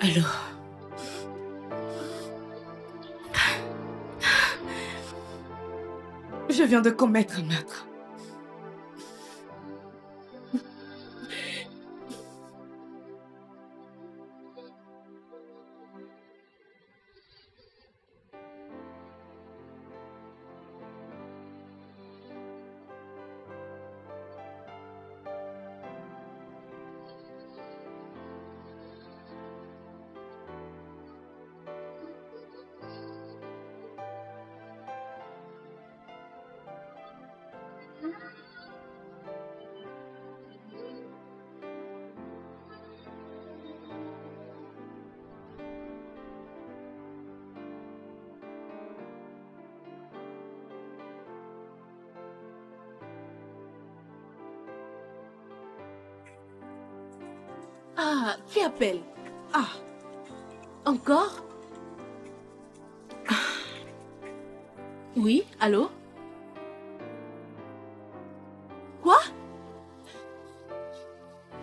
Alors... Je viens de commettre un meurtre. Ah, qui appelle? Ah, encore? Oui, allô? Quoi?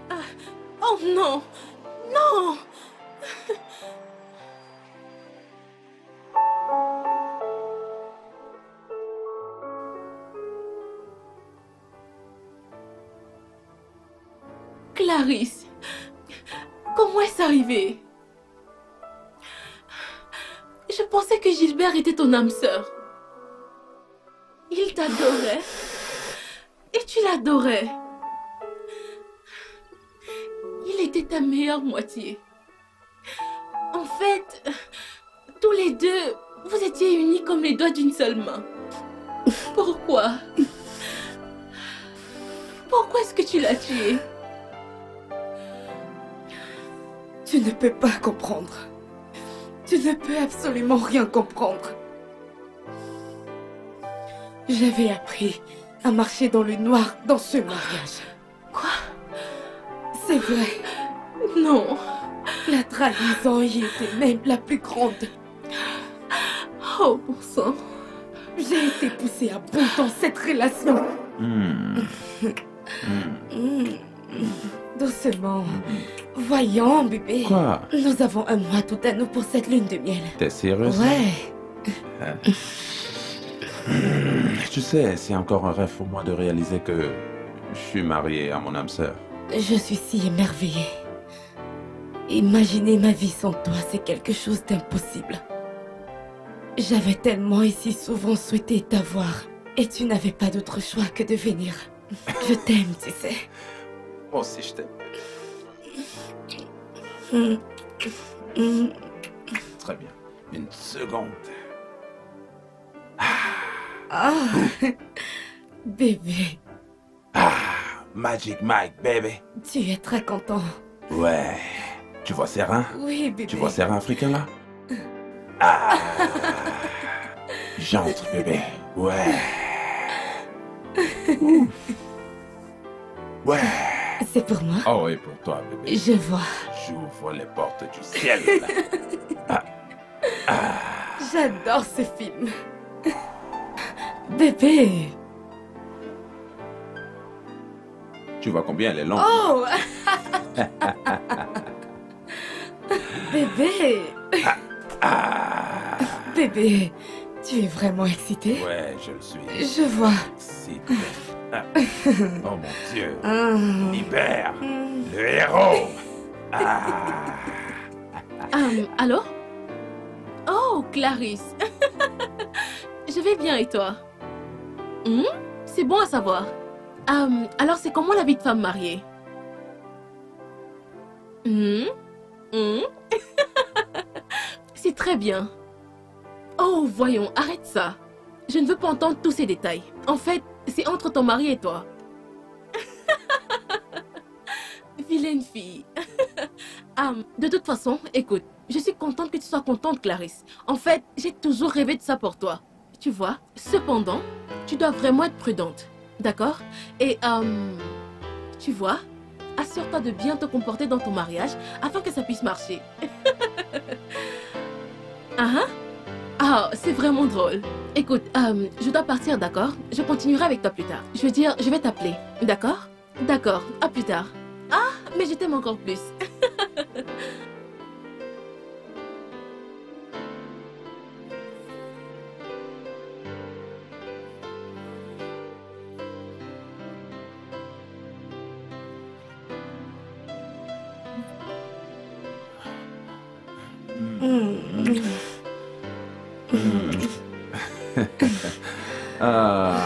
Ah, oh non! Non! Clarisse, comment est-ce arrivé? Je pensais que Gilbert était ton âme sœur. Il t'adorait. Et tu l'adorais. Il était ta meilleure moitié. En fait, tous les deux, vous étiez unis comme les doigts d'une seule main. Pourquoi? Pourquoi est-ce que tu l'as tué? Tu ne peux pas comprendre. Tu ne peux absolument rien comprendre. J'avais appris à marcher dans le noir dans ce mariage. Quoi? C'est vrai. Non. La trahison y était même la plus grande. Oh, bon sang. J'ai été poussée à bout dans cette relation. Doucement. Voyons, bébé. Quoi? Nous avons un mois tout à nous pour cette lune de miel. T'es sérieuse? Ouais. Tu sais, c'est encore un rêve pour moi de réaliser que je suis marié à mon âme sœur. Je suis si émerveillée. Imaginer ma vie sans toi, c'est quelque chose d'impossible. J'avais tellement et si souvent souhaité t'avoir. Et tu n'avais pas d'autre choix que de venir. Je t'aime, tu sais. Moi aussi, je t'aime. Très bien. Une seconde. Ah, bébé. Ah, Magic Mike, baby. Tu es très content. Ouais. Tu vois ces reins? Oui, bébé. Tu vois ces reins africains là? Ah. J'entre, bébé. Ouais. Ouh. Ouais. C'est pour moi? Oh oui, pour toi, bébé. Je vois. J'ouvre les portes du ciel. Ah. Ah. J'adore ce film. Bébé. Tu vois combien elle est longue? Oh. Bébé. Ah. Bébé, tu es vraiment excité? Ouais, je le suis. Je vois. Excité. Ah. Oh mon Dieu. Libère le héros. Ah. Allô? Oh, Clarisse. Je vais bien et toi? C'est bon à savoir. Alors c'est comment la vie de femme mariée? C'est très bien. Oh, voyons, arrête ça. Je ne veux pas entendre tous ces détails. En fait, c'est entre ton mari et toi. Vilaine fille. De toute façon, écoute, je suis contente que tu sois contente, Clarisse. En fait, j'ai toujours rêvé de ça pour toi. Tu vois? Cependant, tu dois vraiment être prudente. D'accord? Et, tu vois? Assure-toi de bien te comporter dans ton mariage afin que ça puisse marcher. Ah, c'est vraiment drôle. Écoute, je dois partir, d'accord? Je continuerai avec toi plus tard. Je veux dire, je vais t'appeler, d'accord? D'accord, à plus tard. Ah, mais je t'aime encore plus. Euh,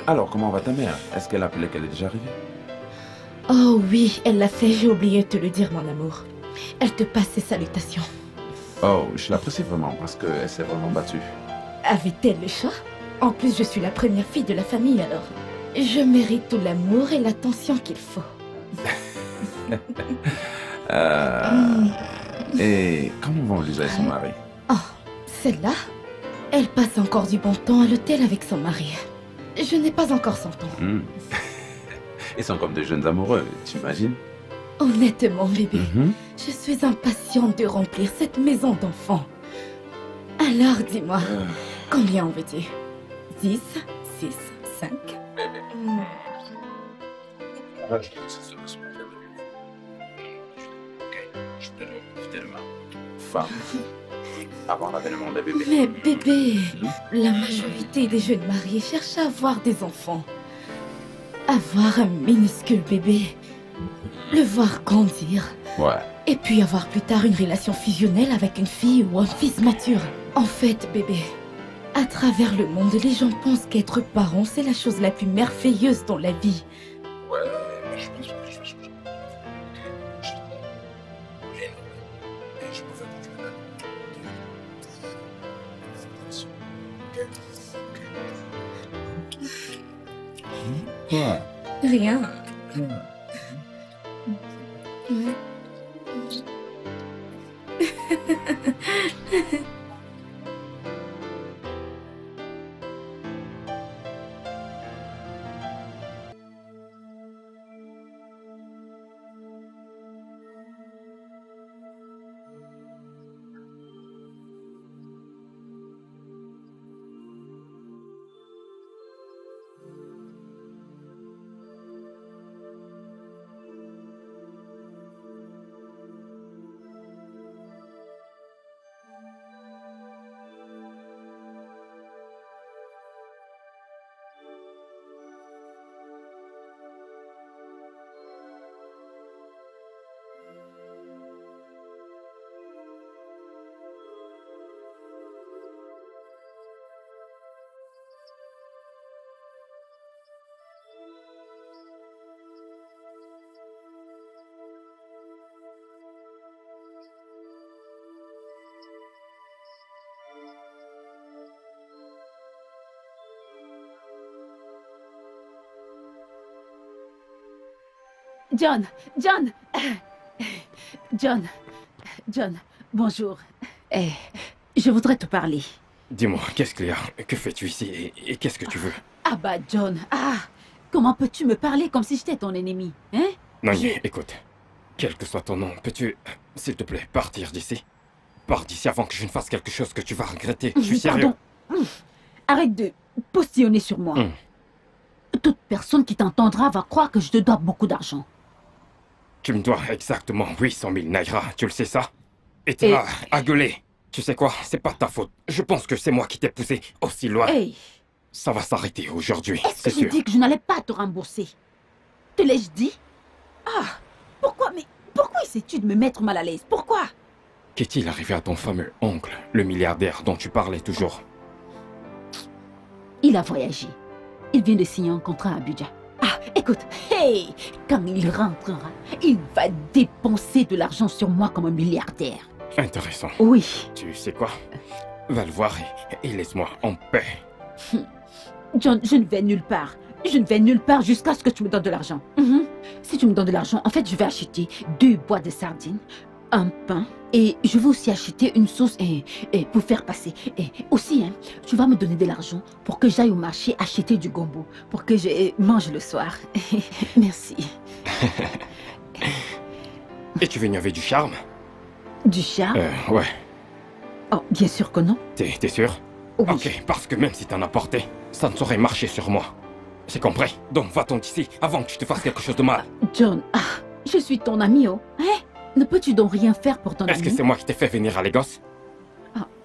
alors, comment va ta mère? Est-ce qu'elle a appelé qu'elle est déjà arrivée? Oh oui, elle l'a fait, j'ai oublié de te le dire, mon amour. Elle te passe ses salutations. Oh, je l'apprécie vraiment parce qu'elle s'est vraiment battue. Avait-elle le choix? En plus, je suis la première fille de la famille, alors je mérite tout l'amour et l'attention qu'il faut. Et comment vont Lisa et son mari? Oh, celle-là, elle passe encore du bon temps à l'hôtel avec son mari. Je n'ai pas encore son temps. Ils sont comme des jeunes amoureux, t'imagines? Honnêtement, bébé, je suis impatiente de remplir cette maison d'enfants. Alors, dis-moi, combien en veux-tu? 10, 6, 5. Femme, avant l'avènement des bébés. Mais bébé, la majorité des jeunes mariés cherchent à avoir des enfants. Avoir un minuscule bébé, le voir grandir, Ouais. et puis avoir plus tard une relation fusionnelle avec une fille ou un fils mature. En fait, bébé, à travers le monde, les gens pensent qu'être parent, c'est la chose la plus merveilleuse dans la vie. Ouais, je pense que Ouais. Rien. John, bonjour. Je voudrais te parler. Dis-moi, qu'est-ce qu'il y a? Que fais-tu ici et qu'est-ce que tu veux? Ah bah John, comment peux-tu me parler comme si j'étais ton ennemi, hein? Non, écoute, quel que soit ton nom, peux-tu, s'il te plaît, partir d'ici? Pars d'ici avant que je ne fasse quelque chose que tu vas regretter, je suis sérieux. Pardon. Arrête de postillonner sur moi. Toute personne qui t'entendra va croire que je te dois beaucoup d'argent. Tu me dois exactement 800 000 naira, tu le sais ça? Et t'es là, à gueuler. Tu sais quoi, c'est pas ta faute. Je pense que c'est moi qui t'ai poussé aussi loin. Hey. Ça va s'arrêter aujourd'hui, Est-ce c'est que j'ai sûr. dit que je n'allais pas te rembourser? Te l'ai-je dit? Pourquoi essaies-tu de me mettre mal à l'aise? Pourquoi? Qu'est-il arrivé à ton fameux oncle, le milliardaire dont tu parlais toujours? Il a voyagé. Il vient de signer un contrat à Abuja. Écoute, quand il rentrera, il va dépenser de l'argent sur moi comme un milliardaire. Intéressant. Oui. Tu sais quoi? Va le voir et laisse-moi en paix. John, je ne vais nulle part. Je ne vais nulle part jusqu'à ce que tu me donnes de l'argent. Si tu me donnes de l'argent, en fait, je vais acheter 2 boîtes de sardines, un pain, et je vais aussi acheter une sauce pour faire passer. Et aussi, tu vas me donner de l'argent pour que j'aille au marché acheter du gombo, pour que je mange le soir. Merci. Et tu veux y avoir du charme? Du charme? Ouais. Oh, bien sûr que non. T'es sûr? Oui. Ok, parce que même si t'en as porté, ça ne saurait marcher sur moi. C'est compris? Donc va-t'en d'ici avant que je te fasse quelque chose de mal. John, je suis ton ami, oh. Ne peux-tu donc rien faire pour ton ami? Est-ce que c'est moi qui t'ai fait venir à Lagos?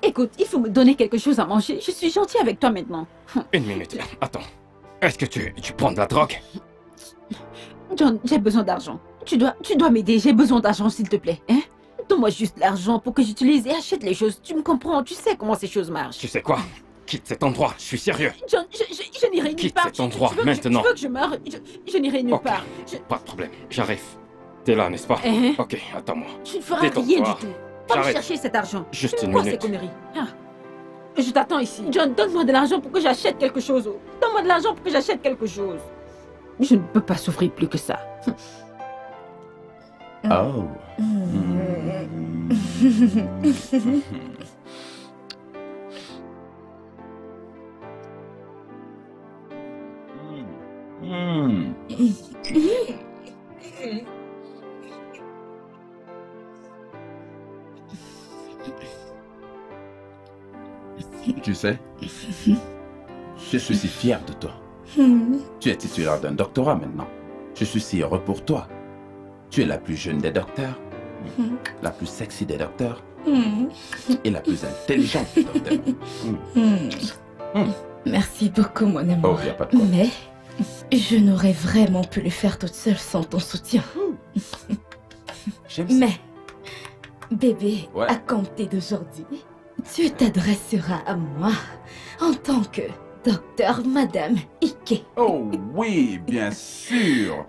Écoute, il faut me donner quelque chose à manger. Je suis gentil avec toi maintenant. Une minute, attends. Est-ce que tu prends de la drogue? John, j'ai besoin d'argent. Tu dois m'aider, j'ai besoin d'argent s'il te plaît. Donne-moi juste l'argent pour que j'utilise et achète les choses. Tu me comprends, tu sais comment ces choses marchent. Tu sais quoi? Quitte cet endroit, je suis sérieux. John, je n'irai nulle Quitte part. cet endroit, tu veux maintenant. Tu veux que je meure? Je n'irai nulle Ok, part. pas de problème, j'arrive. T'es là, n'est-ce pas? Ok, attends-moi. Tu ne feras rien Détends-toi. du tout. Va me J'arrive. chercher cet argent. Juste C'est une quoi minute. ces conneries? Je t'attends ici. John, donne-moi de l'argent pour que j'achète quelque chose. Donne-moi de l'argent pour que j'achète quelque chose. Je ne peux pas souffrir plus que ça. Oh. Hmm. Tu sais, je suis si fier de toi. Tu es titulaire d'un doctorat maintenant. Je suis si heureux pour toi. Tu es la plus jeune des docteurs, la plus sexy des docteurs et la plus intelligente des docteurs. Merci beaucoup, mon Oh, amour. il n'y a pas de quoi. Mais je n'aurais vraiment pu le faire toute seule sans ton soutien. J'aime ça. Mais, bébé, Ouais. à compter d'aujourd'hui, tu t'adresseras à moi en tant que docteur Madame Ike. Oh oui, bien sûr.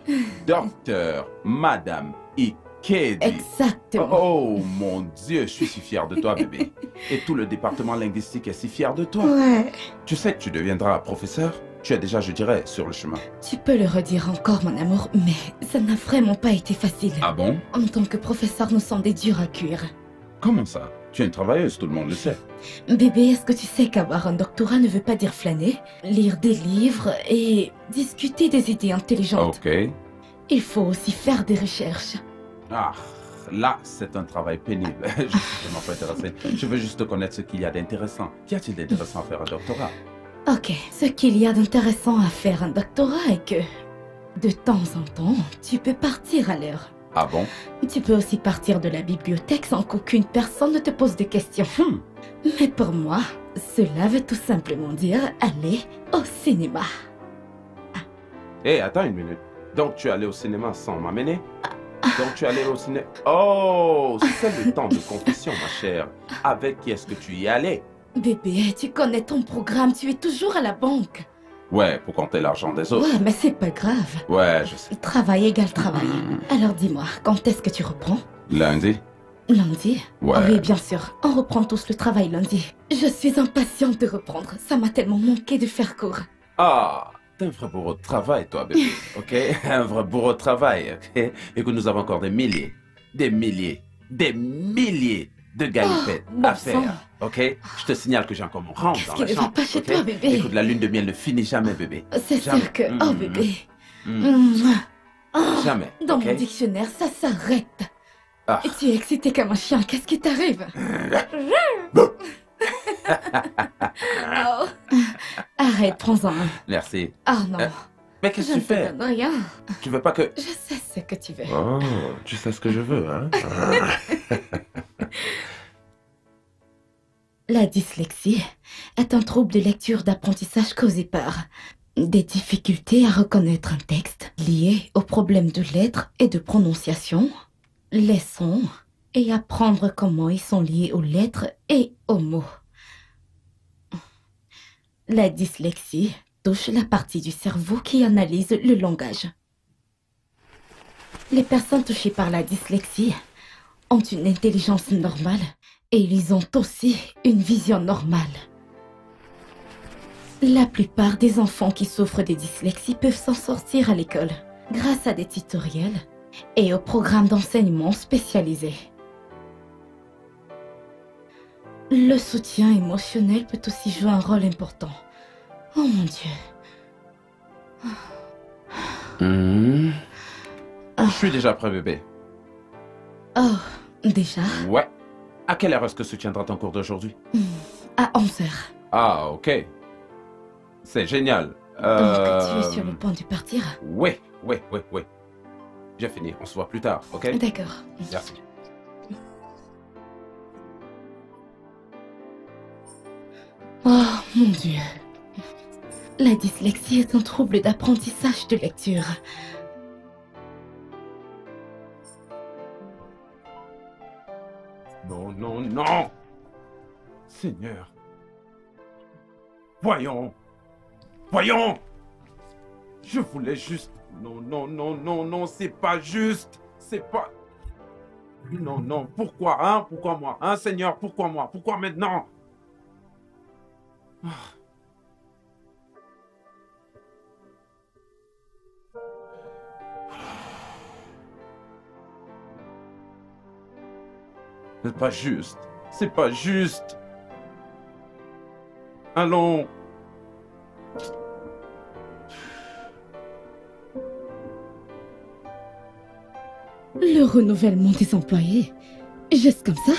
Docteur, Madame Ikedi. Exactement. Oh mon Dieu, je suis si fier de toi, bébé. Et tout le département linguistique est si fier de toi. Ouais. Tu sais que tu deviendras professeur. Tu es déjà, je dirais, sur le chemin. Tu peux le redire encore, mon amour, mais ça n'a vraiment pas été facile. Ah bon? En tant que professeur, nous sommes des durs à cuire. Comment ça? Tu es une travailleuse, tout le monde le sait. Bébé, est-ce que tu sais qu'avoir un doctorat ne veut pas dire flâner, lire des livres et discuter des idées intelligentes? Ok. Il faut aussi faire des recherches. Ah, là, c'est un travail pénible. Je suis vraiment pas intéressé. Je veux juste connaître ce qu'il y a d'intéressant. Qu'y a-t-il d'intéressant à faire un doctorat? Ok, ce qu'il y a d'intéressant à faire un doctorat est que, de temps en temps, tu peux partir à l'heure. Ah bon? Tu peux aussi partir de la bibliothèque sans qu'aucune personne ne te pose de questions. Mais pour moi, cela veut tout simplement dire aller au cinéma. Hé, attends une minute. Donc, tu es allé au cinéma sans m'amener? Donc, tu es allé au cinéma... Oh, c'est le temps de confession, ma chère. Avec qui est-ce que tu y allais? Bébé, tu connais ton programme, tu es toujours à la banque. Ouais, pour compter l'argent des autres. Ouais, mais c'est pas grave. Ouais, je sais. Travail égale travail. Alors dis-moi, quand est-ce que tu reprends? Lundi? Lundi? Ouais. Oui, bien sûr. On reprend tous le travail lundi. Je suis impatiente de reprendre. Ça m'a tellement manqué de faire court. Ah, t'es un vrai bourreau de travail, toi, bébé. Ok? Un vrai bourreau de travail, ok? Et que nous avons encore des milliers de galipettes bon à faire. sang. Ok? Je te signale que j'ai encore mon rang Qu'est-ce dans qui la ne va chambre. pas chez ok? toi, bébé? Écoute, la lune de miel ne finit jamais, bébé. C'est Jamais. sûr que... Oh, bébé. Mm. Oh, Jamais. dans ok? mon dictionnaire, ça s'arrête. Ah. Et tu es excité comme un chien. Qu'est-ce qui t'arrive? Oh. Arrête, prends-en un. Merci. Oh non. Mais qu'est-ce Je que ne tu te fais? donne rien. Tu veux pas que... Je sais ce que tu veux. Oh, tu sais ce que je veux, hein? La dyslexie est un trouble de lecture d'apprentissage causé par des difficultés à reconnaître un texte liés aux problèmes de lettres et de prononciation, les sons et apprendre comment ils sont liés aux lettres et aux mots. La dyslexie touche la partie du cerveau qui analyse le langage. Les personnes touchées par la dyslexie ont une intelligence normale et ils ont aussi une vision normale. La plupart des enfants qui souffrent de dyslexie peuvent s'en sortir à l'école grâce à des tutoriels et aux programmes d'enseignement spécialisés. Le soutien émotionnel peut aussi jouer un rôle important. Oh mon Dieu. Je suis déjà prêt, bébé. Oh, déjà? Ouais. À quelle heure est-ce que se tiendra ton cours d'aujourd'hui? À 11h. Ah, ok. C'est génial. Donc tu es sur le point de partir? Oui. J'ai fini. On se voit plus tard, ok? D'accord. Merci. Oh mon Dieu. La dyslexie est un trouble d'apprentissage de lecture. Non. Seigneur. Voyons. Voyons. Je voulais juste... Non, non, non, non, non, c'est pas juste. C'est pas... Non, non, pourquoi, hein? Pourquoi moi? Hein, Seigneur, pourquoi moi? Pourquoi maintenant? C'est pas juste. C'est pas juste. Allons. Le renouvellement des employés, juste comme ça?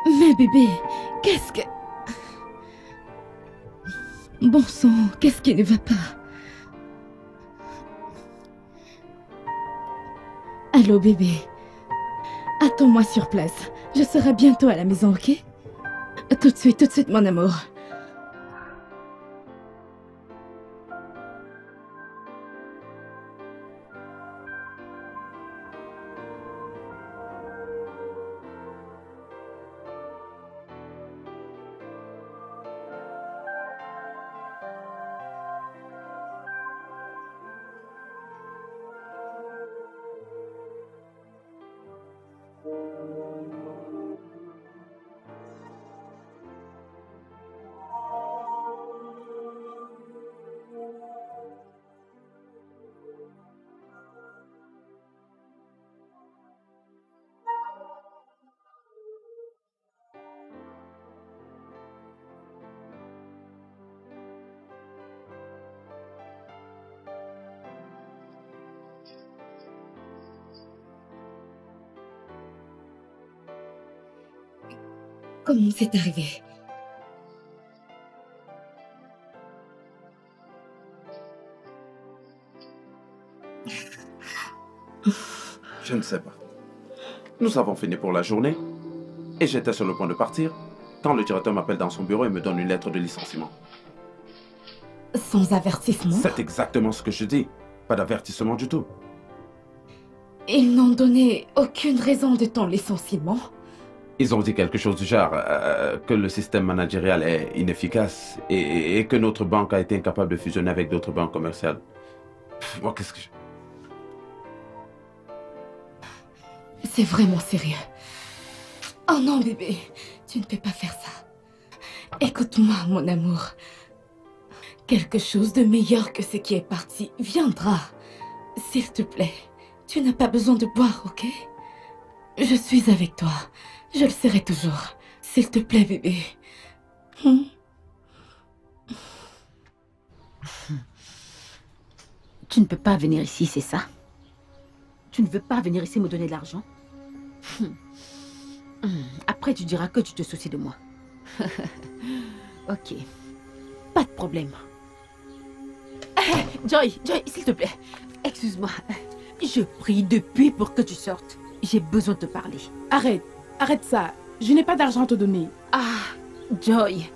Mais bébé, qu'est-ce que... Bon sang, qu'est-ce qui ne va pas? Allô bébé, attends-moi sur place. Je serai bientôt à la maison, ok? Tout de suite, mon amour. Comment c'est arrivé? Je ne sais pas. Nous avons fini pour la journée et j'étais sur le point de partir quand le directeur m'appelle dans son bureau et me donne une lettre de licenciement. Sans avertissement? C'est exactement ce que je dis. Pas d'avertissement du tout. Ils n'ont donné aucune raison de ton licenciement? Ils ont dit quelque chose du genre que le système managérial est inefficace et que notre banque a été incapable de fusionner avec d'autres banques commerciales. Moi, qu'est-ce que je... C'est vraiment sérieux. Oh non, bébé, tu ne peux pas faire ça. Écoute-moi, mon amour. Quelque chose de meilleur que ce qui est parti viendra. S'il te plaît, tu n'as pas besoin de boire, ok? Je suis avec toi. Je le serai toujours. S'il te plaît, bébé. Tu ne peux pas venir ici, c'est ça? Tu ne veux pas venir ici me donner de l'argent? Après, tu diras que tu te soucies de moi. Ok. Pas de problème. Joy, s'il te plaît. Excuse-moi. Je prie depuis pour que tu sortes. J'ai besoin de te parler. Arrête ça. Je n'ai pas d'argent à te donner. Ah, Joy,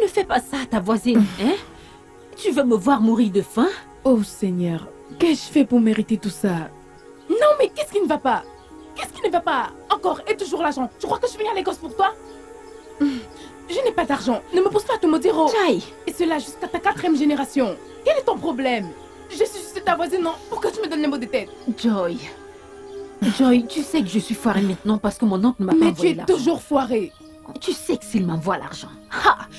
ne fais pas ça à ta voisine, hein? Tu veux me voir mourir de faim? Oh Seigneur, qu'ai-je fait pour mériter tout ça? Non mais qu'est-ce qui ne va pas? Qu'est-ce qui ne va pas? Encore et toujours l'argent. Tu crois que je viens à Lagos pour toi? Je n'ai pas d'argent. Ne me pousse pas à te maudire. Joy! Et cela jusqu'à ta 4e génération. Quel est ton problème? Je suis juste ta voisine, non? Pourquoi tu me donnes les mots de tête? Joy, tu sais que je suis foirée maintenant parce que mon oncle ne m'a pas envoyé l'argent. Mais tu es toujours foirée. Tu sais que s'il m'envoie l'argent,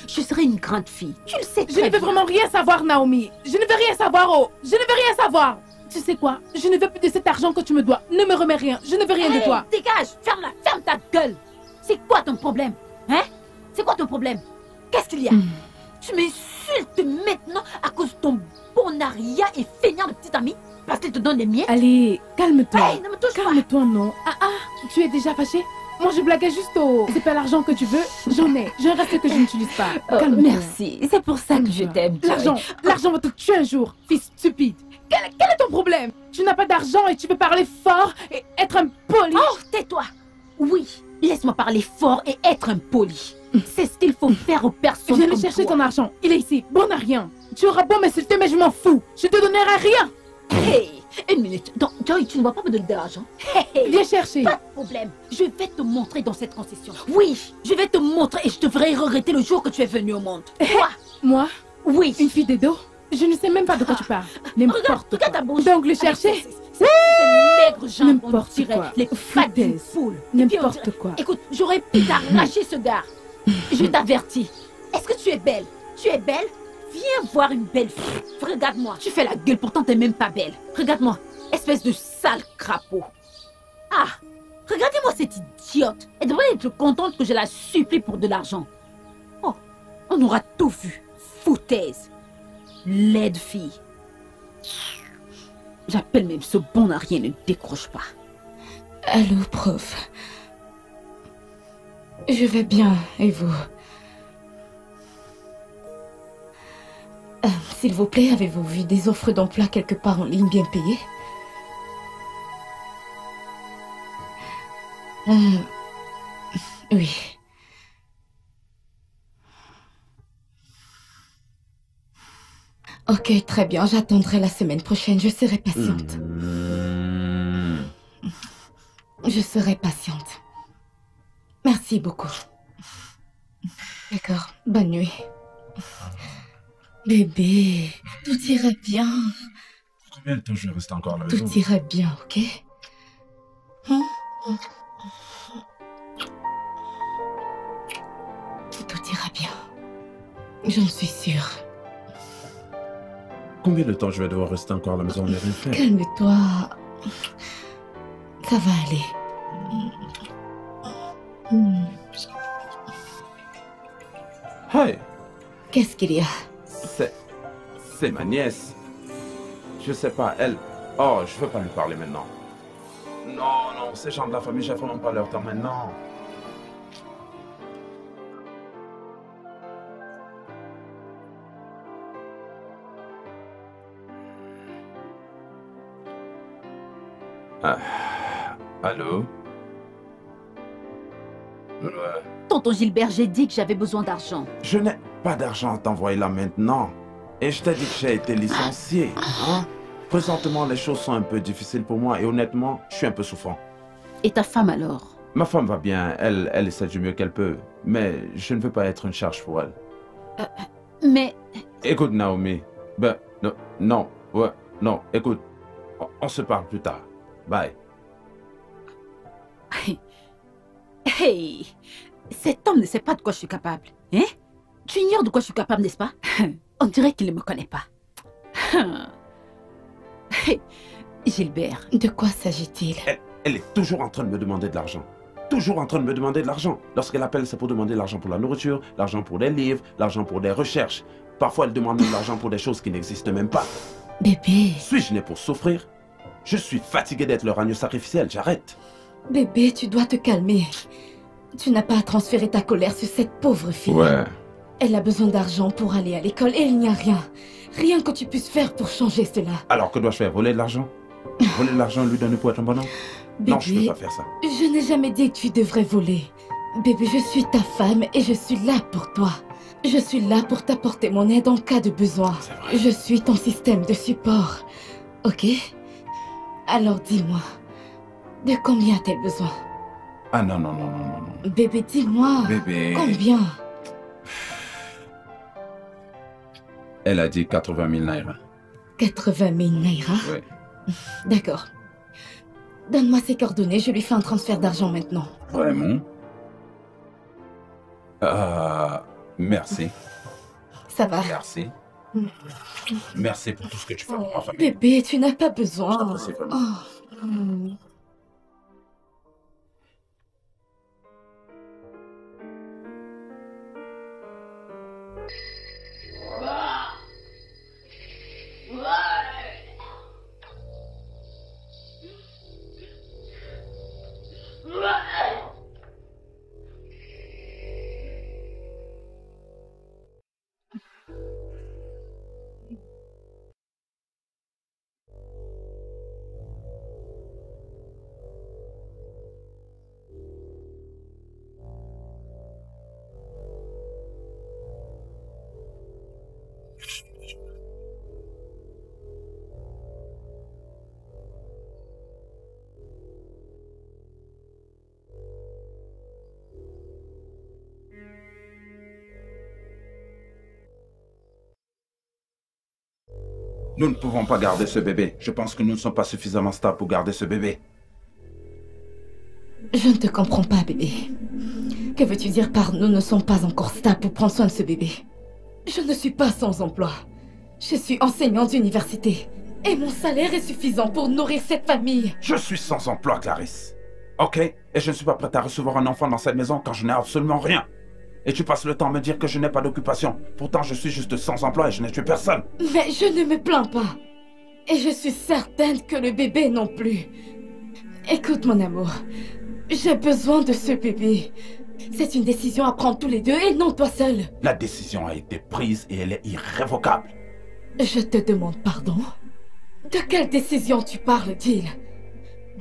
je serai une grande fille. Tu le sais très bien. Je ne veux vraiment rien savoir, Naomi. Je ne veux rien savoir, oh. Je ne veux rien savoir. Tu sais quoi? Je ne veux plus de cet argent que tu me dois. Ne me remets rien. Je ne veux rien de toi. Dégage. Ferme-la. Ferme ta gueule. C'est quoi ton problème? Hein? C'est quoi ton problème? Qu'est-ce qu'il y a? Tu m'insultes maintenant à cause de ton bonaria et feignant de petit ami? Parce qu'il te donne des miettes? Allez, calme-toi. Hey, ne me touche pas. Calme-toi, non. Tu es déjà fâché? Moi, je blaguais juste au... C'est pas l'argent que tu veux? J'en ai. J'ai un reste que je n'utilise pas. Calme-toi. Merci. C'est pour ça que je t'aime. L'argent va te tuer un jour, fils stupide. Quel est ton problème? Tu n'as pas d'argent et tu veux parler fort et être impoli. Oh, tais-toi. Oui, laisse-moi parler fort et être impoli. C'est ce qu'il faut faire aux personnes. Viens chercher ton argent. Il est ici. Bon à rien. Tu auras beau m'insulter, mais je m'en fous. Je te donnerai rien. Hey, Une minute. Donc, Joy, tu ne vas pas me donner de l'argent? Viens chercher. Pas de problème. Je vais te montrer dans cette concession. Oui, je vais te montrer et je devrais regretter le jour que tu es venu au monde. Toi? Moi, Oui. une fille d'Edo? Je ne sais même pas de quoi tu parles. N'importe quoi. Regarde ta bouche. Donc le chercher? C'est maigre jambon, N'importe on dirait quoi. les pattes d'une Foutaise. poule. Et puis, on N'importe dirait- quoi. Écoute, j'aurais pu t'arracher ce gars. Je t'avertis. Est-ce que tu es belle? Tu es belle? Viens voir une belle fille. Regarde-moi. Tu fais la gueule, pourtant t'es même pas belle. Regarde-moi. Espèce de sale crapaud. Ah, regardez-moi cette idiote. Elle devrait être contente que je la supplie pour de l'argent. Oh, on aura tout vu. Foutaise. Laide fille. J'appelle même ce bon à rien, ne décroche pas. Allô, prof. Je vais bien, et vous? S'il vous plaît, avez-vous vu des offres d'emploi quelque part en ligne bien payées? Oui. Ok, très bien, j'attendrai la semaine prochaine, je serai patiente. Je serai patiente. Merci beaucoup. D'accord, bonne nuit. Bébé, tout ira bien. Combien de temps je vais rester encore à la maison? Tout ira bien, ok? Tout ira bien. J'en suis sûre. Combien de temps je vais devoir rester encore à la maison et rien faire? Calme-toi. Ça va aller. Hey, Qu'est-ce qu'il y a? c'est ma nièce. Je sais pas, elle... Oh, je veux pas lui parler maintenant. Non, non, ces gens de la famille, j'ai vraiment pas leur temps maintenant. Ah, allô? Ouais. Tonton Gilbert, j'ai dit que j'avais besoin d'argent. Je n'ai pas d'argent à t'envoyer là maintenant. Et je t'ai dit que j'ai été licencié. Hein? Présentement, les choses sont un peu difficiles pour moi et honnêtement, je suis un peu souffrant. Et ta femme alors? Ma femme va bien, elle essaie du mieux qu'elle peut, mais je ne veux pas être une charge pour elle. Mais... Écoute, Naomi, ben, non, écoute, on se parle plus tard. Bye. Hey, cet homme ne sait pas de quoi je suis capable. Hein? Tu ignores de quoi je suis capable, n'est-ce pas? On dirait qu'il ne me connaît pas. Gilbert. De quoi s'agit-il? Elle est toujours en train de me demander de l'argent. Toujours en train de me demander de l'argent. Lorsqu'elle appelle, c'est pour demander l'argent pour la nourriture, l'argent pour des livres, l'argent pour des recherches. Parfois, elle demande même l'argent pour des choses qui n'existent même pas. Bébé. Suis-je né pour souffrir? Je suis fatigué d'être leur agneau sacrificiel, j'arrête. Bébé, tu dois te calmer. Tu n'as pas à transférer ta colère sur cette pauvre fille. Ouais. Elle a besoin d'argent pour aller à l'école et il n'y a rien. Rien que tu puisses faire pour changer cela. Alors que dois-je faire? Voler de l'argent? Voler de l'argent et lui donner pour être un bonhomme? Non, je ne peux pas faire ça. Je n'ai jamais dit que tu devrais voler. Bébé, je suis ta femme et je suis là pour toi. Je suis là pour t'apporter mon aide en cas de besoin. C'est vrai. Je suis ton système de support. Ok? Alors dis-moi, de combien as-tu besoin? Ah non. Bébé, dis-moi. Bébé. Combien? Elle a dit 80 000 naira. 80 000 naira? Oui. D'accord. Donne-moi ses coordonnées, je lui fais un transfert d'argent maintenant. Vraiment? Merci. Ça va? Merci. Merci pour tout ce que tu fais pour ma famille. Bébé, tu n'as pas besoin. J'apprécie vraiment. Oh. Hmm. Nous ne pouvons pas garder ce bébé. Je pense que nous ne sommes pas suffisamment stables pour garder ce bébé. Je ne te comprends pas, bébé. Que veux-tu dire par nous ne sommes pas encore stables pour prendre soin de ce bébé? Je ne suis pas sans emploi. Je suis enseignante d'université. Et mon salaire est suffisant pour nourrir cette famille. Je suis sans emploi, Clarisse. Ok? Et je ne suis pas prête à recevoir un enfant dans cette maison quand je n'ai absolument rien. Et tu passes le temps à me dire que je n'ai pas d'occupation. Pourtant, je suis juste sans emploi et je n'ai tué personne. Mais je ne me plains pas. Et je suis certaine que le bébé non plus. Écoute, mon amour. J'ai besoin de ce bébé. C'est une décision à prendre tous les deux et non toi seul. La décision a été prise et elle est irrévocable. Je te demande pardon. De quelle décision tu parles, Jill?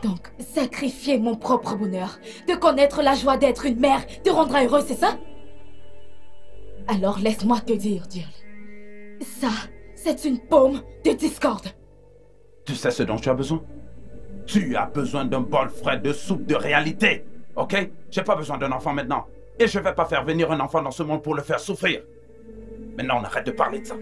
Donc, sacrifier mon propre bonheur, de connaître la joie d'être une mère, te rendra heureux, c'est ça? Alors laisse-moi te dire, Jill. Ça, c'est une paume de discorde. Tu sais ce dont tu as besoin? Tu as besoin d'un bol frais de soupe de réalité. Ok? J'ai pas besoin d'un enfant maintenant. Et je vais pas faire venir un enfant dans ce monde pour le faire souffrir. Maintenant, on arrête de parler de ça.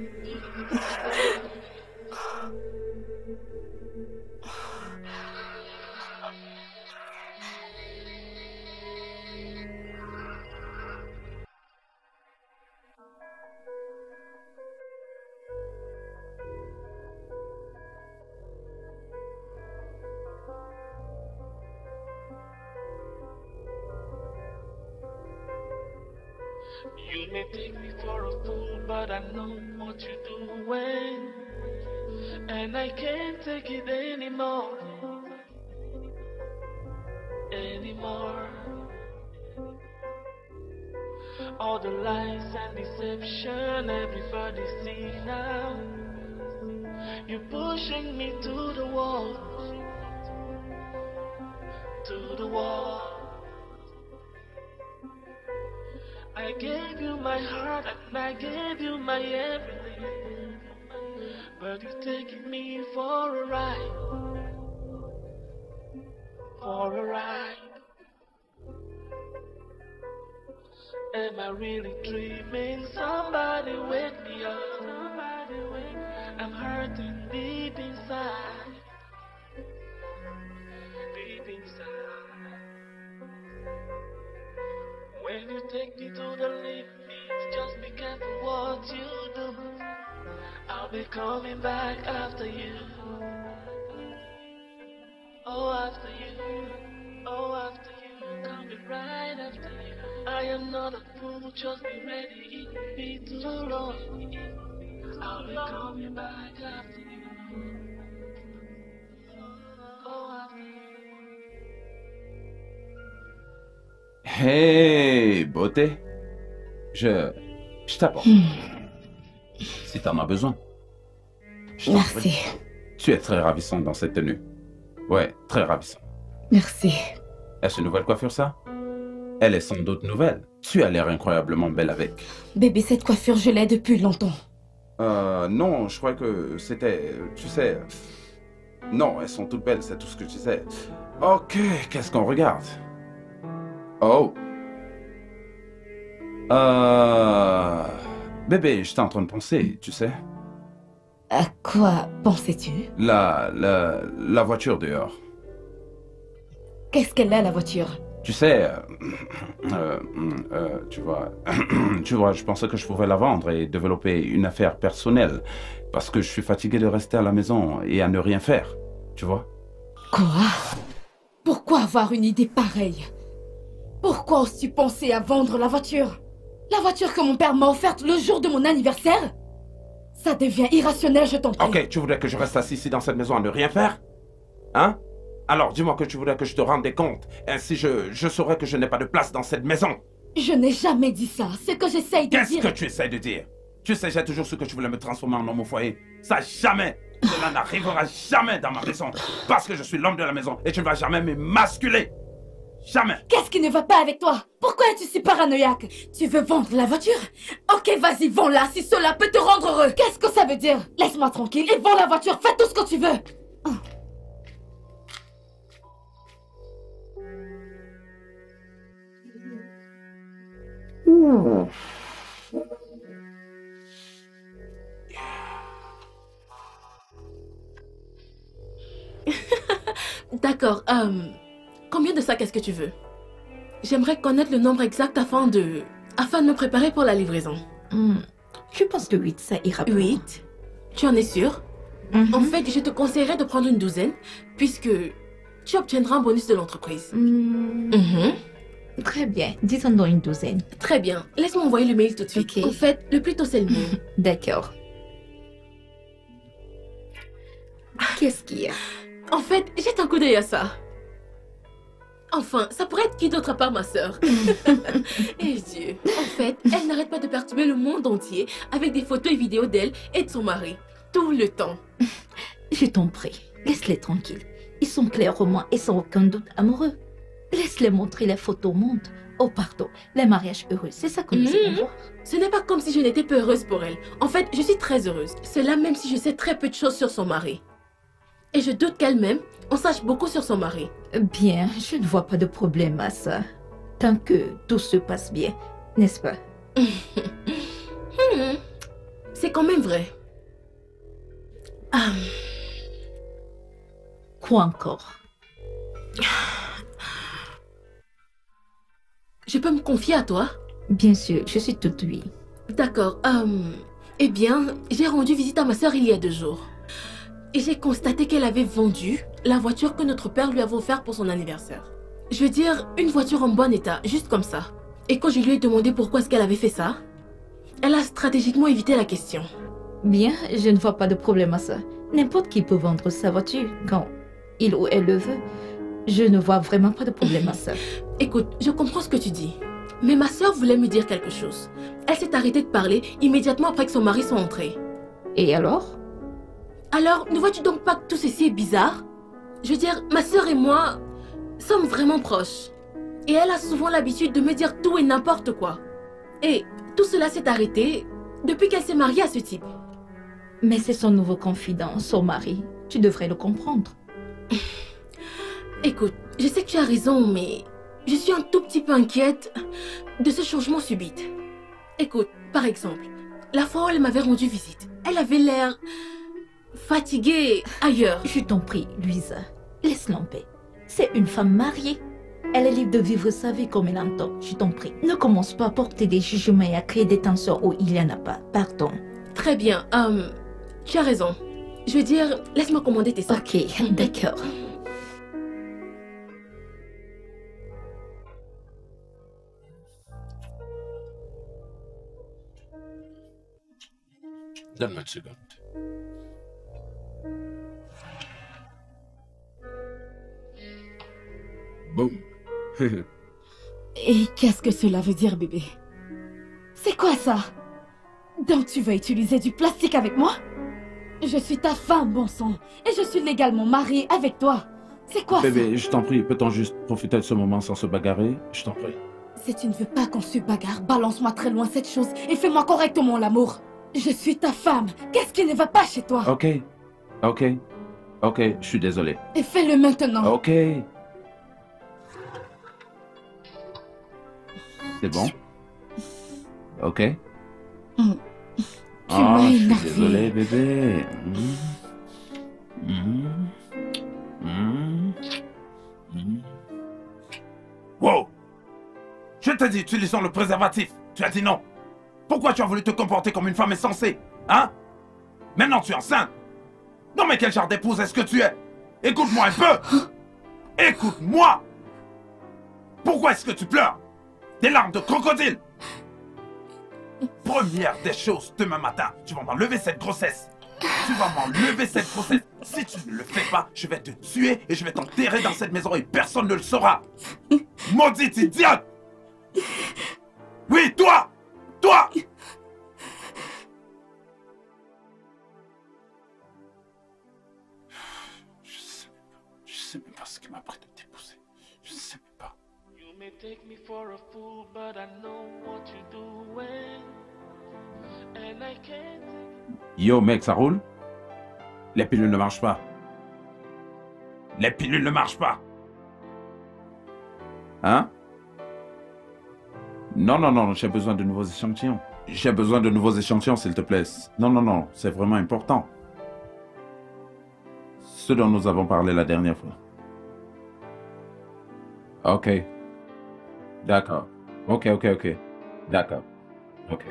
You may take me for a fool, but I know what you're doing. And I can't take it anymore. All the lies and deception everybody see now. You're pushing me to the wall. To the wall. I gave you my heart and I gave you my everything, but you're taking me for a ride, for a ride. Am I really dreaming? Somebody wake me up. Somebody wake me up. I'm hurting deep inside, deep inside. When you take me to the limit, just be careful what you do. I'll be coming back after you. Oh, after you. Oh, after you. Coming right after you. I am not a fool, just be ready. It won't be too long. I'll be coming back after you. Oh, after you. Hey, beauté. Je t'apporte. Si t'en as besoin. Je t'en Merci. prie. Tu es très ravissante dans cette tenue. Ouais, très ravissante. Merci. Est-ce une nouvelle coiffure, ça? Elle est sans doute nouvelle. Tu as l'air incroyablement belle avec. Bébé, cette coiffure, je l'ai depuis longtemps. Non, je crois que c'était... Tu sais... Non, elles sont toutes belles, c'est tout ce que tu sais. Ok, qu'est-ce qu'on regarde? Oh. Bébé, j'étais en train de penser, tu sais. À quoi pensais-tu? La voiture dehors. Qu'est-ce qu'elle a, la voiture? Tu sais, tu vois, je pensais que je pouvais la vendre et développer une affaire personnelle parce que je suis fatigué de rester à la maison et à ne rien faire, tu vois. Quoi? Pourquoi avoir une idée pareille? Pourquoi oses-tu penser à vendre la voiture? La voiture que mon père m'a offerte le jour de mon anniversaire? Ça devient irrationnel, je t'en prie. Ok, tu voudrais que je reste assis ici dans cette maison à ne rien faire? Hein? Alors dis-moi que tu voudrais que je te rende des comptes. Ainsi je saurais que je n'ai pas de place dans cette maison. Je n'ai jamais dit ça. C'est que j'essaye de dire... Qu'est-ce que tu essaies de dire? Tu sais, j'ai toujours su que tu voulais me transformer en homme au foyer. Ça jamais! Cela n'arrivera jamais dans ma maison. Parce que je suis l'homme de la maison et tu ne vas jamais m'émasculer. Jamais! Qu'est-ce qui ne va pas avec toi? Pourquoi es-tu si paranoïaque? Tu veux vendre la voiture? Ok, vas-y, vends-la si cela peut te rendre heureux. Qu'est-ce que ça veut dire? Laisse-moi tranquille et vends la voiture. Fais tout ce que tu veux. D'accord. Combien de sacs est-ce que tu veux? J'aimerais connaître le nombre exact afin de me préparer pour la livraison. Je pense que 8, ça ira pour 8? Tu en es sûr? En fait, je te conseillerais de prendre une douzaine, puisque tu obtiendras un bonus de l'entreprise. Très bien, disons dans une douzaine. Très bien. Laisse-moi envoyer le mail tout de suite. Ok. En fait, le plus tôt c'est le mieux. D'accord. Qu'est-ce qu'il y a? En fait, jette un coup d'œil à ça. Enfin, ça pourrait être qui d'autre à part ma sœur? Eh Dieu. En fait, elle n'arrête pas de perturber le monde entier avec des photos et vidéos d'elle et de son mari. Tout le temps. Je t'en prie, laisse-les tranquilles. Ils sont clairs au moins et sans aucun doute amoureux. Laisse-les montrer les photos au monde. Oh pardon, les mariages heureux, c'est ça que nous aimons voir. Ce n'est pas comme si je n'étais pas heureuse pour elle. En fait, je suis très heureuse. Cela même si je sais très peu de choses sur son mari. Et je doute qu'elle-même en sache beaucoup sur son mari. Bien, je ne vois pas de problème à ça. Tant que tout se passe bien, n'est-ce pas? C'est quand même vrai. Quoi encore? Je peux me confier à toi? Bien sûr, je suis toute oui. D'accord. Eh bien, j'ai rendu visite à ma sœur il y a 2 jours. Et j'ai constaté qu'elle avait vendu la voiture que notre père lui avait offerte pour son anniversaire. Je veux dire, une voiture en bon état, juste comme ça. Et quand je lui ai demandé pourquoi est-ce qu'elle avait fait ça, elle a stratégiquement évité la question. Bien, je ne vois pas de problème à ça. N'importe qui peut vendre sa voiture quand il ou elle le veut. Je ne vois vraiment pas de problème à ça. Écoute, je comprends ce que tu dis. Mais ma sœur voulait me dire quelque chose. Elle s'est arrêtée de parler immédiatement après que son mari soit entré. Et alors? Alors, ne vois-tu donc pas que tout ceci est bizarre? Je veux dire, ma sœur et moi sommes vraiment proches. Et elle a souvent l'habitude de me dire tout et n'importe quoi. Et tout cela s'est arrêté depuis qu'elle s'est mariée à ce type. Mais c'est son nouveau confident, son mari. Tu devrais le comprendre. Écoute, je sais que tu as raison, mais je suis un tout petit peu inquiète de ce changement subit. Écoute, par exemple, la fois où elle m'avait rendu visite, elle avait l'air fatiguée ailleurs. Je t'en prie, Louisa, laisse-la en paix. C'est une femme mariée. Elle est libre de vivre sa vie comme elle entend. Je t'en prie, ne commence pas à porter des jugements et à créer des tensions où il n'y en a pas. Pardon. Très bien, tu as raison. Je veux dire, laisse-moi commander tes sacs. Ok, d'accord. Donne-moi une seconde. Boum. Et qu'est-ce que cela veut dire, bébé? C'est quoi ça? Donc tu veux utiliser du plastique avec moi? Je suis ta femme, bon sang. Et je suis légalement mariée avec toi. C'est quoi Bébé, je t'en prie, peut-on juste profiter de ce moment sans se bagarrer? Je t'en prie. ça? Si tu ne veux pas qu'on se bagarre, balance-moi très loin cette chose et fais-moi correctement l'amour. Je suis ta femme. Qu'est-ce qui ne va pas chez toi? Ok, ok, ok, je suis désolé. Et fais-le maintenant. Ok. C'est bon? Ok. Tu m'as je suis énervé. désolé, bébé. Wow! Je t'ai dit, utilisons le préservatif. Tu as dit non. Pourquoi tu as voulu te comporter comme une femme insensée? Hein? Maintenant tu es enceinte. Non mais quel genre d'épouse est-ce que tu es? Écoute-moi un peu. Écoute-moi. Pourquoi est-ce que tu pleures? Des larmes de crocodile. Première des choses, demain matin, tu vas m'enlever cette grossesse. Tu vas m'enlever cette grossesse. Si tu ne le fais pas, je vais te tuer et je vais t'enterrer dans cette maison et personne ne le saura. Maudite idiote! Oui, toi! Toi! Je sais même pas ce qui m'a pris de t'épouser. Je sais même pas. You may take me for a fool, but I know what you're doing. And I can't. Yo mec, ça roule? Les pilules ne marchent pas. Les pilules ne marchent pas. Hein? Non, non, non, j'ai besoin de nouveaux échantillons. J'ai besoin de nouveaux échantillons, s'il te plaît. Non, non, non, c'est vraiment important. Ce dont nous avons parlé la dernière fois. Ok. D'accord. Ok. D'accord. Ok.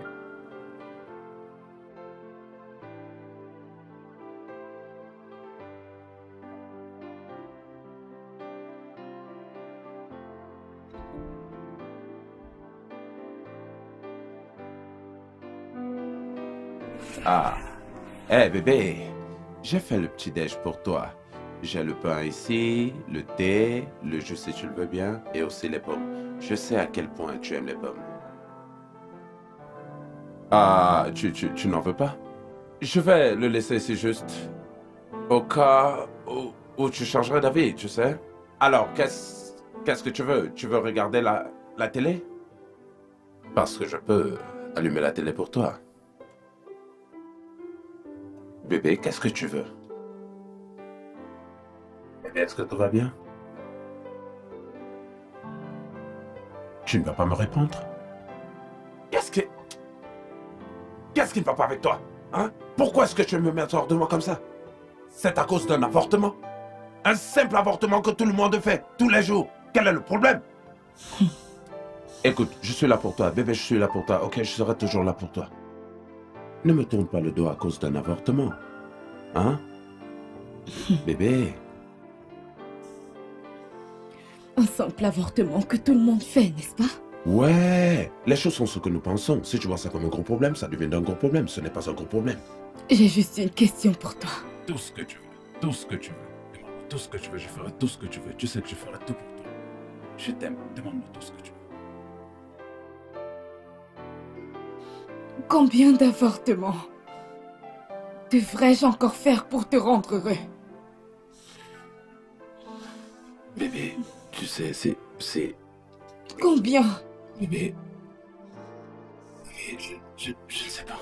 Ah. Bébé, j'ai fait le petit-déj pour toi. J'ai le pain ici, le thé, le jus si tu le veux bien, et aussi les pommes. Je sais à quel point tu aimes les pommes. Ah, tu n'en veux pas? Je vais le laisser ici juste au cas où tu changerais d'avis, tu sais. Alors, qu'est-ce que tu veux? Tu veux regarder la télé? Parce que je peux allumer la télé pour toi. Bébé, qu'est-ce que tu veux? Bébé, est-ce que tout va bien? Tu ne vas pas me répondre? Qu'est-ce qui ne va pas avec toi? Hein? Pourquoi est-ce que tu me mets hors de moi comme ça? C'est à cause d'un avortement? Un simple avortement que tout le monde fait, tous les jours. Quel est le problème? Écoute, je suis là pour toi. Bébé, je suis là pour toi. Ok, je serai toujours là pour toi. Ne me tourne pas le dos à cause d'un avortement. Hein? Bébé. Un simple avortement que tout le monde fait, n'est-ce pas? Ouais, les choses sont ce que nous pensons. Si tu vois ça comme un gros problème, ça devient un gros problème. Ce n'est pas un gros problème. J'ai juste une question pour toi. Tout ce que tu veux, tout ce que tu veux. Demande-moi tout ce que tu veux, je ferai tout ce que tu veux. Tu sais que je ferai tout pour toi. Je t'aime, demande-moi tout ce que tu veux. Combien d'avortements devrais-je encore faire pour te rendre heureux? Bébé, tu sais, c'est... Combien? Bébé... Je ne sais pas.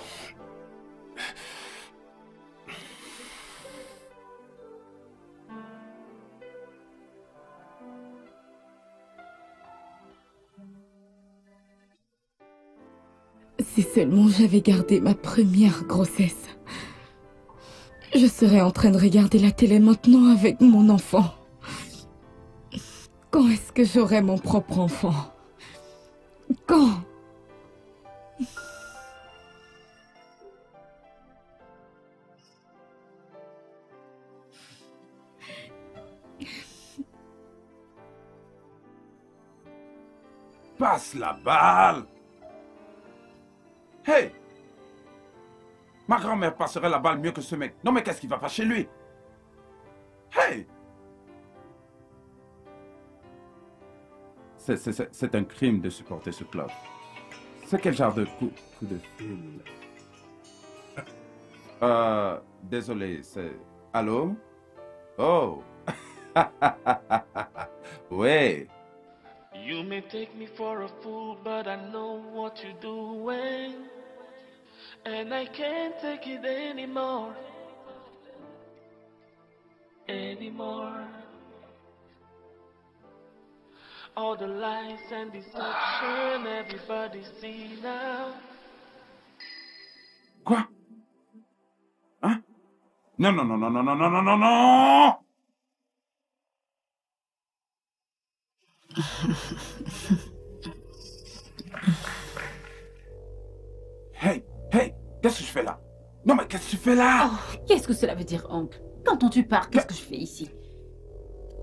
Si seulement j'avais gardé ma première grossesse, je serais en train de regarder la télé maintenant avec mon enfant. Quand est-ce que j'aurai mon propre enfant? Quand? Passe la balle! Hey! Ma grand-mère passerait la balle mieux que ce mec. Non mais qu'est-ce qui va pas chez lui? Hey! C'est un crime de supporter ce club. C'est quel genre de coup de fil? Désolé, c'est... Allô? Oh! Ouais! You may take me for a fool, but I know what you're doing. And I can't take it anymore. All the lies and deception, everybody see now. Quoi? Hein? Non! Hey! Qu'est-ce que je fais là? Non mais qu'est-ce que tu fais là? Oh, qu'est-ce que cela veut dire, oncle? Quand tu pars, qu'est-ce que je fais ici?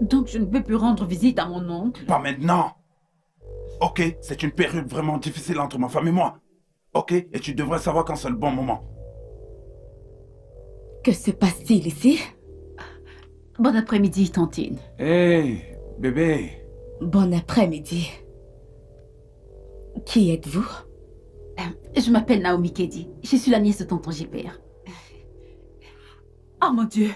Donc je ne peux plus rendre visite à mon oncle? Pas maintenant. Ok, c'est une période vraiment difficile entre ma femme et moi. Ok, et tu devrais savoir quand c'est le bon moment. Que se passe-t-il ici? Bon après-midi, tantine. Hey, bébé. Bon après-midi. Qui êtes-vous? Je m'appelle Naomi Kedi. Je suis la nièce de tonton Gilbert. Oh mon Dieu!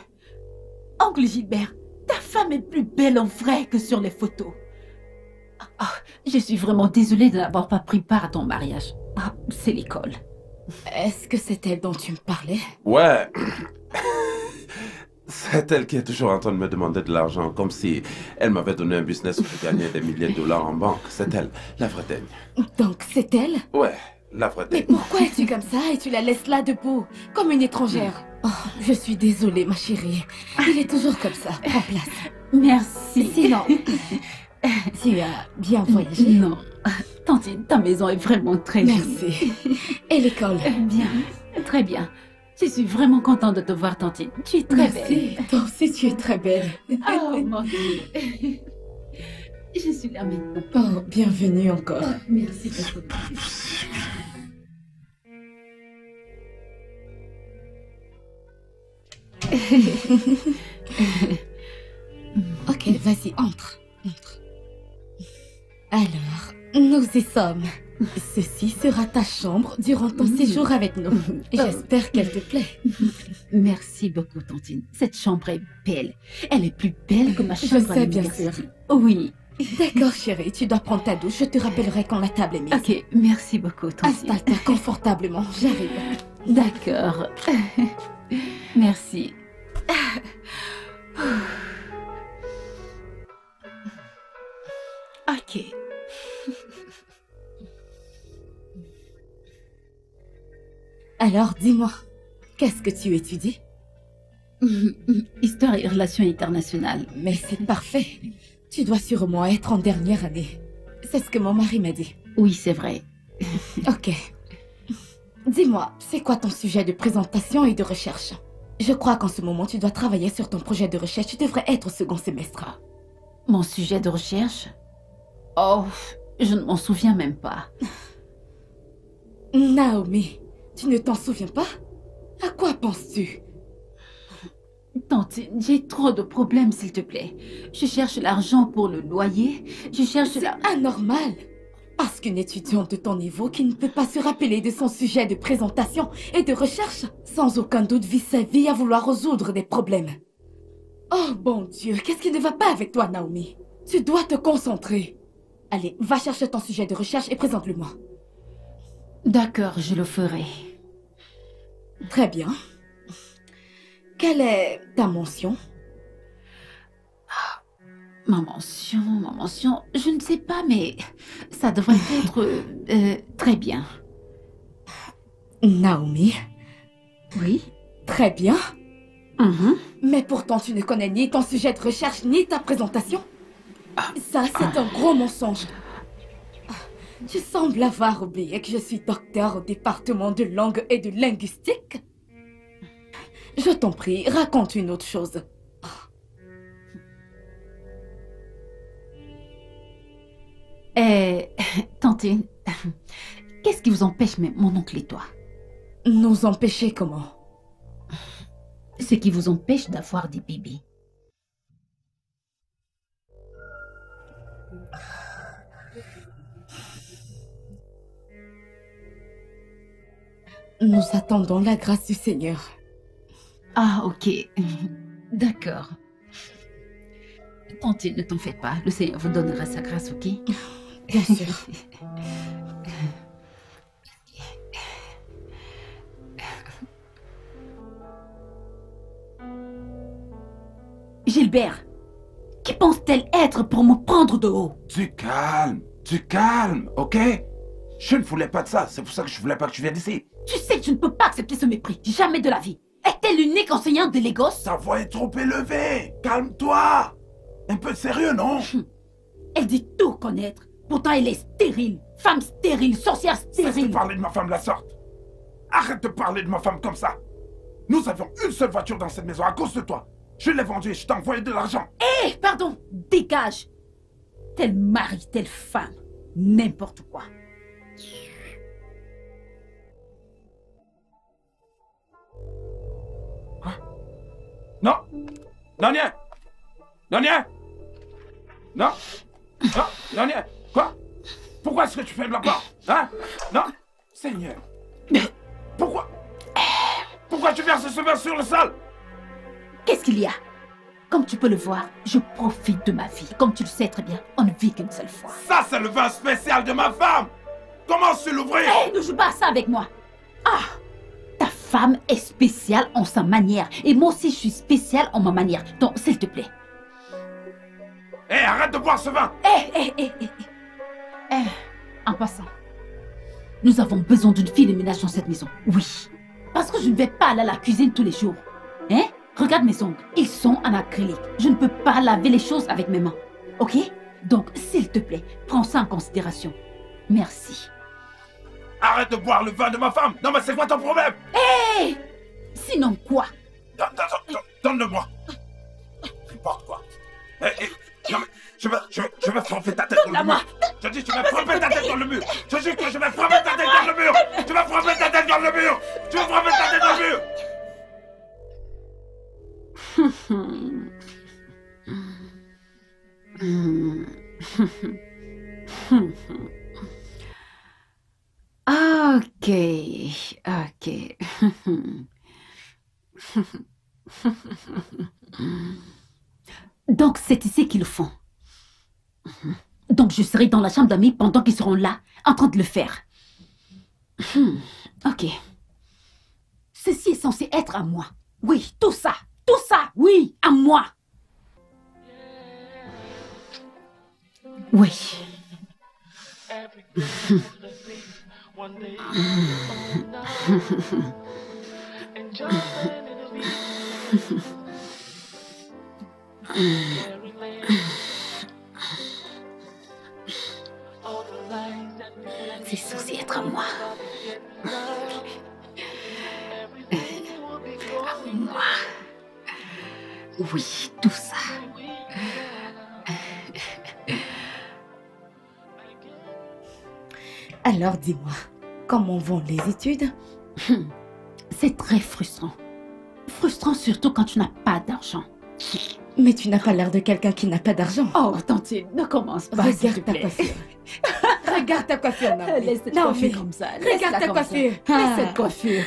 Oncle Gilbert, ta femme est plus belle en vrai que sur les photos. Oh, je suis vraiment désolée de n'avoir pas pris part à ton mariage. Oh, c'est l'école. Est-ce que c'est elle dont tu me parlais? Ouais. C'est elle qui est toujours en train de me demander de l'argent, comme si elle m'avait donné un business où je gagnais des milliers de dollars en banque. C'est elle, la vraie daigne. Donc c'est elle? Ouais, la vraie Mais daigne. pourquoi es-tu comme ça et tu la laisses là debout, comme une étrangère? Oh, je suis désolée, ma chérie. Il est toujours comme ça. Prends place. Merci. Sinon, tu as bien voyagé? Non. Tantine, ta maison est vraiment très jolie. Merci. Et l'école? Bien, très bien. Je suis vraiment contente de te voir, Tantine. Tu es très Merci. belle. Toi aussi, tu es très belle. Oh, mon Dieu. Je suis là maintenant. Oh, bienvenue encore. Merci beaucoup. Ok, vas-y, entre. Entre. Alors, nous y sommes. Ceci sera ta chambre durant ton séjour avec nous. J'espère qu'elle te plaît. Merci beaucoup, Tantine. Cette chambre est belle. Elle est plus belle que ma Je chambre à sais, bien l'université. sûr. Oui. D'accord, chérie, tu dois prendre ta douche. Je te rappellerai quand la table est mise. Ok, merci beaucoup, Tantine. Installe-toi confortablement, j'arrive. D'accord. Merci. Ok. Alors, dis-moi, qu'est-ce que tu étudies? Histoire et relations internationales. Mais c'est parfait. Tu dois sûrement être en dernière année. C'est ce que mon mari m'a dit. Oui, c'est vrai. Ok. Dis-moi, c'est quoi ton sujet de présentation et de recherche? Je crois qu'en ce moment, tu dois travailler sur ton projet de recherche. Tu devrais être au second semestre. Mon sujet de recherche? Oh, je ne m'en souviens même pas. Naomi, tu ne t'en souviens pas? À quoi penses-tu? Tantine, j'ai trop de problèmes, s'il te plaît. Je cherche l'argent pour le loyer. Je cherche C'est la... anormal. Parce qu'une étudiante de ton niveau qui ne peut pas se rappeler de son sujet de présentation et de recherche, sans aucun doute vit sa vie à vouloir résoudre des problèmes. Oh bon Dieu, qu'est-ce qui ne va pas avec toi, Naomi? Tu dois te concentrer. Allez, va chercher ton sujet de recherche et présente-le-moi. D'accord, je le ferai. Très bien. Quelle est ta mention? Ma mention, je ne sais pas, mais ça devrait être très bien. Naomi, Oui? très bien. Mhm. Mais pourtant, tu ne connais ni ton sujet de recherche, ni ta présentation. Ça, c'est un gros mensonge. Tu sembles avoir oublié que je suis docteur au département de langue et de linguistique. Je t'en prie, raconte une autre chose. Tantine, qu'est-ce qui vous empêche, mon oncle et toi? Nous empêcher comment? Ce qui vous empêche d'avoir des bébés. Nous attendons la grâce du Seigneur. Ah, ok. D'accord. Tantine, ne t'en fais pas. Le Seigneur vous donnera sa grâce, ok? Bien sûr. Gilbert, qui pense-t-elle être pour me prendre de haut? Du calme, ok? Je ne voulais pas de ça, c'est pour ça que je voulais pas que tu viennes ici. Tu sais que je ne peux pas accepter ce mépris. Jamais de la vie. Est-elle l'unique enseignante de Lagos? Ta voix est trop élevée, calme-toi. Un peu de sérieux, non? Elle dit tout connaître. Pourtant, elle est stérile. Femme stérile, sorcière Cesse de stérile. parler de ma femme de la sorte. Arrête de parler de ma femme comme ça. Nous avions une seule voiture dans cette maison à cause de toi. Je l'ai vendue et je t'ai envoyé de l'argent. Hé, pardon, dégage. Tel mari, telle femme. N'importe quoi. Non. Non, rien. Non, rien. Non. Non, non, rien. Quoi? Pourquoi est-ce que tu fermes la porte? Hein? Non. Seigneur. Pourquoi? Pourquoi tu verses ce verre sur le sol? Qu'est-ce qu'il y a? Comme tu peux le voir, je profite de ma vie. Comme tu le sais très bien, on ne vit qu'une seule fois. Ça, c'est le vin spécial de ma femme. Comment se l'ouvrir? Hé, ne joue pas à ça avec moi. Ah, ta femme est spéciale en sa manière. Et moi aussi, je suis spéciale en ma manière. Donc, s'il te plaît. Hé, arrête de boire ce vin. En passant, nous avons besoin d'une fille de ménage dans cette maison. Oui. Parce que je ne vais pas aller à la cuisine tous les jours. Hein? Regarde mes ongles. Ils sont en acrylique. Je ne peux pas laver les choses avec mes mains. Ok? Donc, s'il te plaît, prends ça en considération. Merci. Arrête de boire le vin de ma femme. Non, mais c'est quoi ton problème? Hé! Sinon quoi? Donne-le-moi. N'importe quoi. Non, mais je vais frapper ta tête dans le mur. Je dis, je vais frapper ta tête dans le mur. Je dis que je vais frapper ta tête dans le mur. Je vais frapper ta tête dans le mur. Je vais frapper ta tête dans le mur. Ok, ok. Donc c'est ici qu'ils le font. Donc je serai dans la chambre d'amis pendant qu'ils seront là, en train de le faire. Ok. Ceci est censé être à moi. Oui, tout ça, oui, à moi. Oui. C'est censé être à moi. À moi. Oui, tout ça. Alors dis-moi, comment vont les études? C'est très frustrant. Frustrant surtout quand tu n'as pas d'argent. Mais tu n'as pas l'air de quelqu'un qui n'a pas d'argent. Oh, Tantine, ne commence pas, s'il te Regarde ta plaît. coiffure. Regarde ta coiffure, Naomi. Laisse cette Naomi, coiffure comme ça. regarde ta coiffure. Laisse cette coiffure.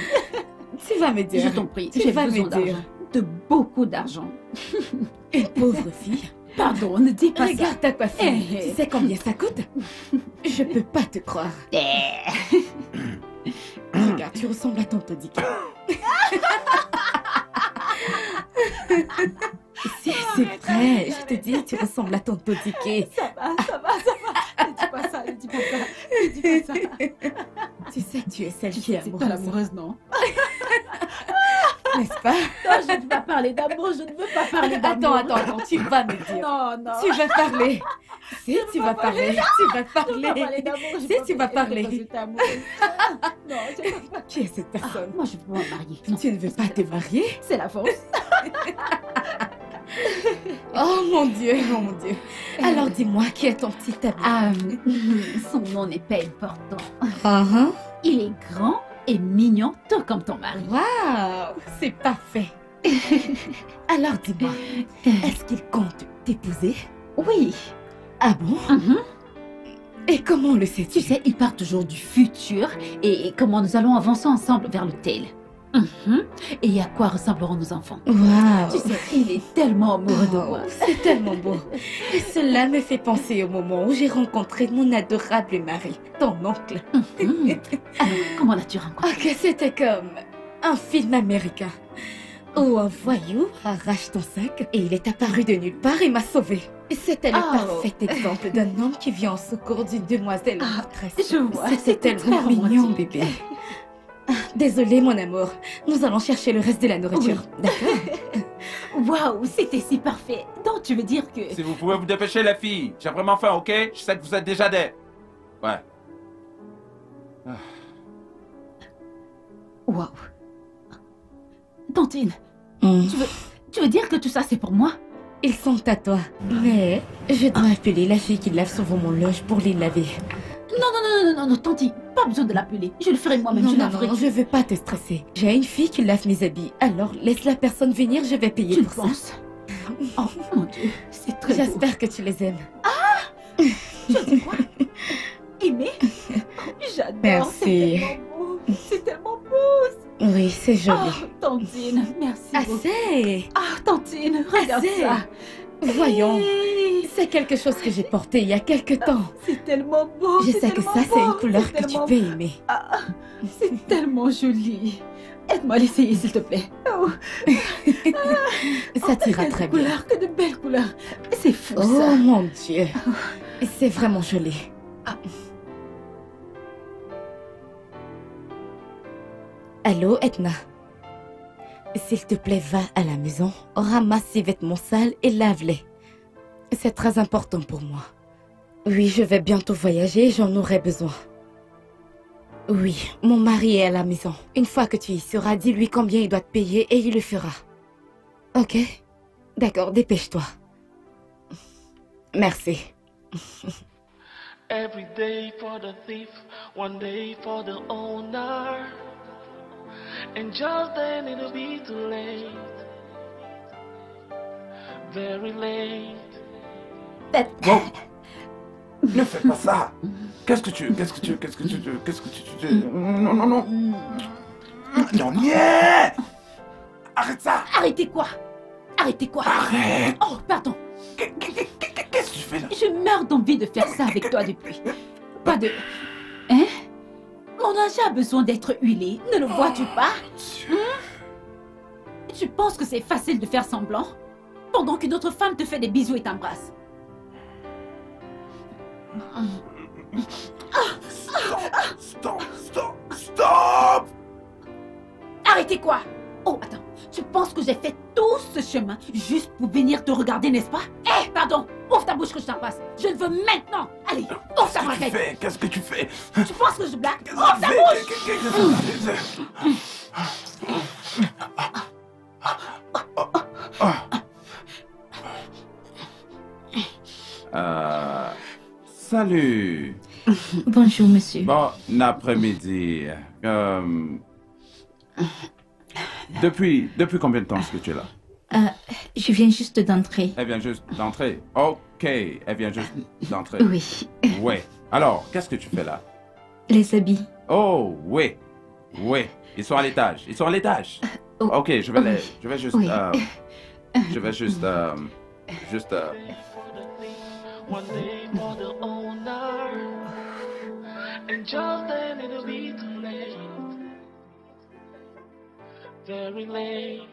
Tu vas me dire. Je t'en prie, Tu j'ai vas besoin me dire. d'argent. De beaucoup d'argent. Une pauvre fille. Pardon, ne dis pas Regarde ta coiffure. Eh. Tu sais combien ça coûte? Je peux pas te croire. Regarde, tu ressembles à ton Todiki. C'est vrai, je te dis, tu ressembles à ton Todiki. Ça va. Ne dis pas ça, ne dis pas ça. Ne dis pas ça. Tu sais que tu es celle qui est C'est pas amoureuse, l'amoureuse, non? n'est-ce pas? Non, je ne veux pas parler d'amour, je ne veux pas parler d'amour. Attends, tu vas me dire. Non. Tu vas parler. Si, tu vas parler. Tu vas parler. Si, tu vas parler. Non, je ne veux pas. Qui est cette personne? Moi, je veux me marier. Non, Tu ne veux pas te marier? c'est la force. Oh mon Dieu, oh mon Dieu. Alors dis-moi, qui est ton petit ami? Son nom n'est pas important. Uh-huh. Il est grand et mignon, tout comme ton mari. Waouh, c'est parfait. Alors dis-moi, est-ce qu'il compte t'épouser? Oui. Ah bon? Et comment le sais-tu? Tu sais, il part toujours du futur et comment nous allons avancer ensemble vers l'hôtel. Et à quoi ressembleront nos enfants? Waouh. Tu sais, il est tellement amoureux de moi. C'est tellement beau. Et cela me fait penser au moment où j'ai rencontré mon adorable mari, ton oncle. Alors, comment l'as-tu rencontré? Oh, que c'était comme un film américain où un voyou arrache ton sac et il est apparu de nulle part et m'a sauvée. Et c'était le parfait exemple d'un homme qui vient en secours d'une demoiselle maîtresse. Je vois, C'était tellement très mignon, romantique. bébé. Désolée, mon amour. Nous allons chercher le reste de la nourriture. D'accord? Waouh, c'était si parfait. Donc, tu veux dire que... Si vous pouvez vous dépêcher, les filles. J'ai vraiment faim, ok? Je sais que vous êtes déjà des... Ouais. Waouh. Tantine, tu veux dire que tout ça, c'est pour moi? Ils sont à toi. Mais je dois appeler la fille qui lave souvent mon linge pour les laver. Non, Tantine, pas besoin de l'appeler. Je le ferai moi-même, je laverai. Non, je veux pas te stresser. J'ai une fille qui lave mes habits. Alors laisse la personne venir, je vais payer Tu pour ça. penses? Oh mon Dieu, c'est très beau. J'espère que tu les aimes. Je dis quoi? Aimer? J'adore. Merci. C'est tellement beau. Oui, c'est joli. Oh, Tantine, merci beaucoup. Assez. Ah, Tantine, regarde Assez. ça. Voyons. Hey, C'est quelque chose que j'ai porté il y a quelque temps. c'est tellement beau. Je c'est sais que tellement ça, c'est une beau, couleur c'est que tu tellement- peux aimer. Ah, c'est tellement joli. Aide-moi à l'essayer, s'il te plaît. Oh, Ça t'ira très bien. Que de belles couleurs. C'est fou, Oh ça. mon Dieu. C'est vraiment joli. Allô, Edna. S'il te plaît, va à la maison, ramasse ces vêtements sales et lave-les. C'est très important pour moi. Oui, je vais bientôt voyager et j'en aurai besoin. Oui, mon mari est à la maison. Une fois que tu y seras, dis-lui combien il doit te payer et il le fera. Ok? D'accord, dépêche-toi. Merci. Every day for the thief, one day for the owner. And just then it'll be too late. Very late. Bon, ne fais pas ça. Qu'est-ce que tu... Non, non, non. Non, yeah. Arrête ça. Arrêtez quoi? Arrêtez quoi? Arrête. Oh, pardon. Qu'est-ce que tu fais là? Je meurs d'envie de faire ça avec toi depuis. Pas de... Hein? Mon linge a besoin d'être huilé. Ne le vois-tu pas? Tu penses que c'est facile de faire semblant? Pendant qu'une autre femme te fait des bisous et t'embrasse. Stop. Arrêtez quoi? Oh, attends. Tu penses que j'ai fait tout ce chemin juste pour venir te regarder, n'est-ce pas? Eh, pardon. Ouvre ta bouche que je t'embrasse. Je le veux maintenant. Allez, ouvre ta braguette. Qu'est-ce que tu fais? Tu penses que je blague? Ouvre ta bouche. Salut. Bonjour, monsieur. Bon après-midi. Depuis combien de temps est-ce que tu es là? Je viens juste d'entrer. Elle vient juste d'entrer. Ok, elle vient juste d'entrer. Oui. Ouais. Alors, qu'est-ce que tu fais là? Les habits. Oh, oui. Oui. Ils sont à l'étage. Ok, je vais juste... Oui. Je vais juste... One day for the owner. And just then it'll be too late. Very late.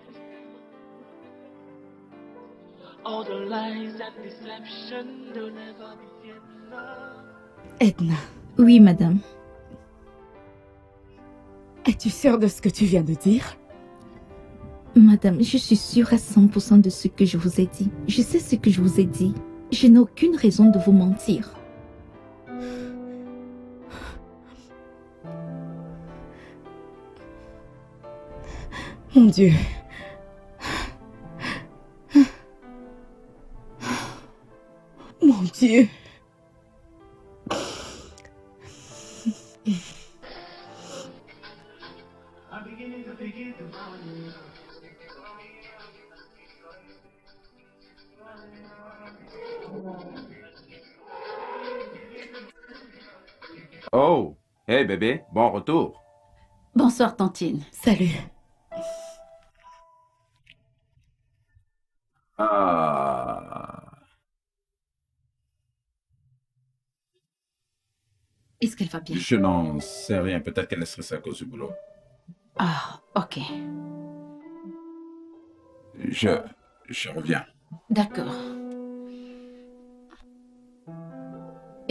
All the lies and deception, they'll never be enough. Edna, Oui, madame. es-tu sûre de ce que tu viens de dire? Madame, je suis sûre à 100% de ce que je vous ai dit. Je sais ce que je vous ai dit. Je n'ai aucune raison de vous mentir. Mon Dieu. Mon Dieu. Oh, hey bébé, bon retour. Bonsoir, Tantine. Salut. Est-ce qu'elle va bien? Je n'en sais rien, peut-être qu'elle est stressée à cause du boulot. Ah, ok. Je reviens. D'accord.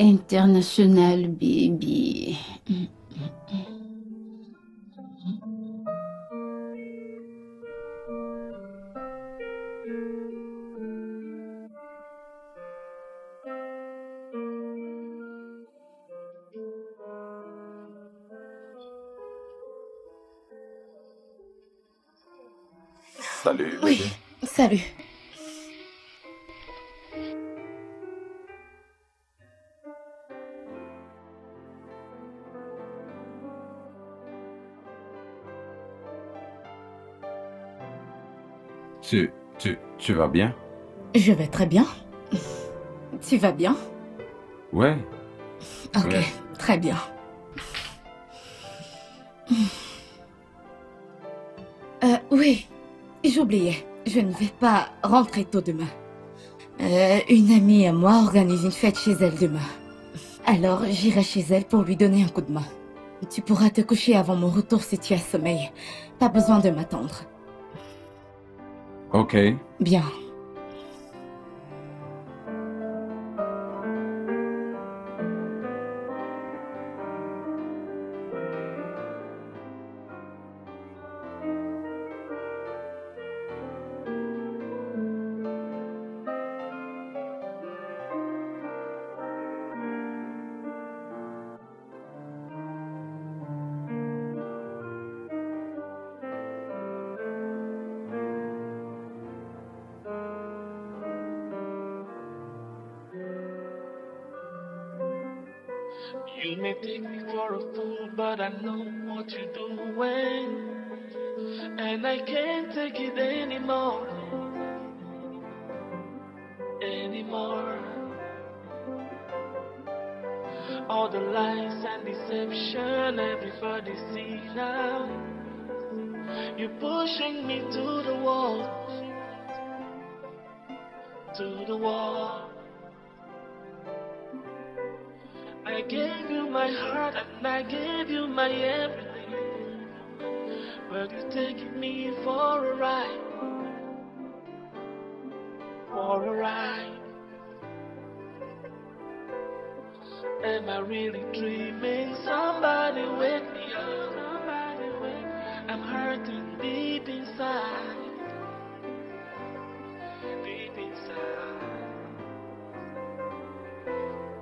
International baby. Salut. Oui, bébé. salut. Tu vas bien? Je vais très bien. Tu vas bien? Ouais. Ok, Ouais. très bien. Oui, j'oubliais. Je ne vais pas rentrer tôt demain. Une amie à moi organise une fête chez elle demain. Alors j'irai chez elle pour lui donner un coup de main. Tu pourras te coucher avant mon retour si tu as sommeil. Pas besoin de m'attendre. Ok. Bien. You may take me for a fool, but I know what you're doing. And I can't take it anymore. Anymore. All the lies and deception, everybody see now. You're pushing me to the wall. To the wall. I gave you my heart and I gave you my everything, but you're taking me for a ride, for a ride. Am I really dreaming? Somebody wake me up. Somebody wake me up. I'm hurting deep inside, deep inside.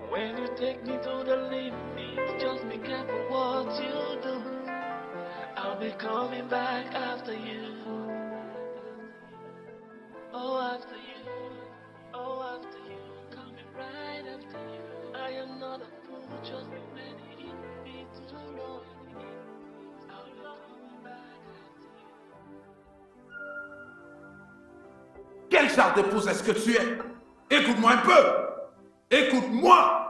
When you take me to the limit, just be careful what you do. I'll be coming back after you. Oh, after you. Oh, after you. Coming right after you. I am not a fool, just be ready. It will be too long. I'll be coming back after you. Quel genre d'épouse est-ce que tu es? Écoute-moi un peu. Écoute-moi.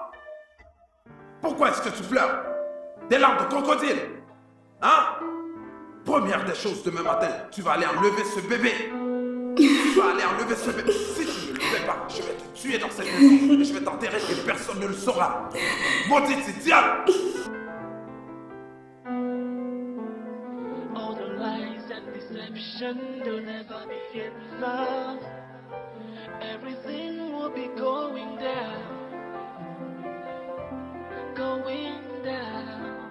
Pourquoi est-ce que tu pleures? Des larmes de crocodile? Hein? Première des choses, demain matin, tu vas aller enlever ce bébé. Tu vas aller enlever ce bébé. Si tu ne le fais pas, je vais te tuer dans cette maison. Et je vais t'enterrer et personne ne le saura. Maudite diable! All the lies and deception will never be enough. Everything will be going down. Going down.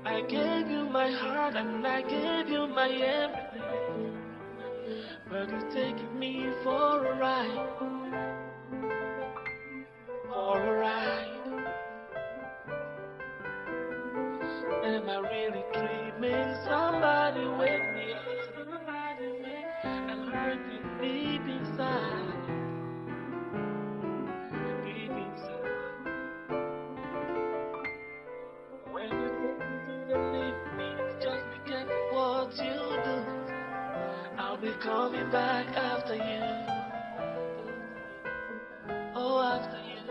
I gave you my heart and I gave you my everything, but you're taking me for a ride, for a ride. Am I really dreaming? Somebody wake me up. Somebody wake me up. I'm hurting deep inside. Deep inside. When you take me to the limit, just be careful what you do. I'll be coming back after you. Oh, after you.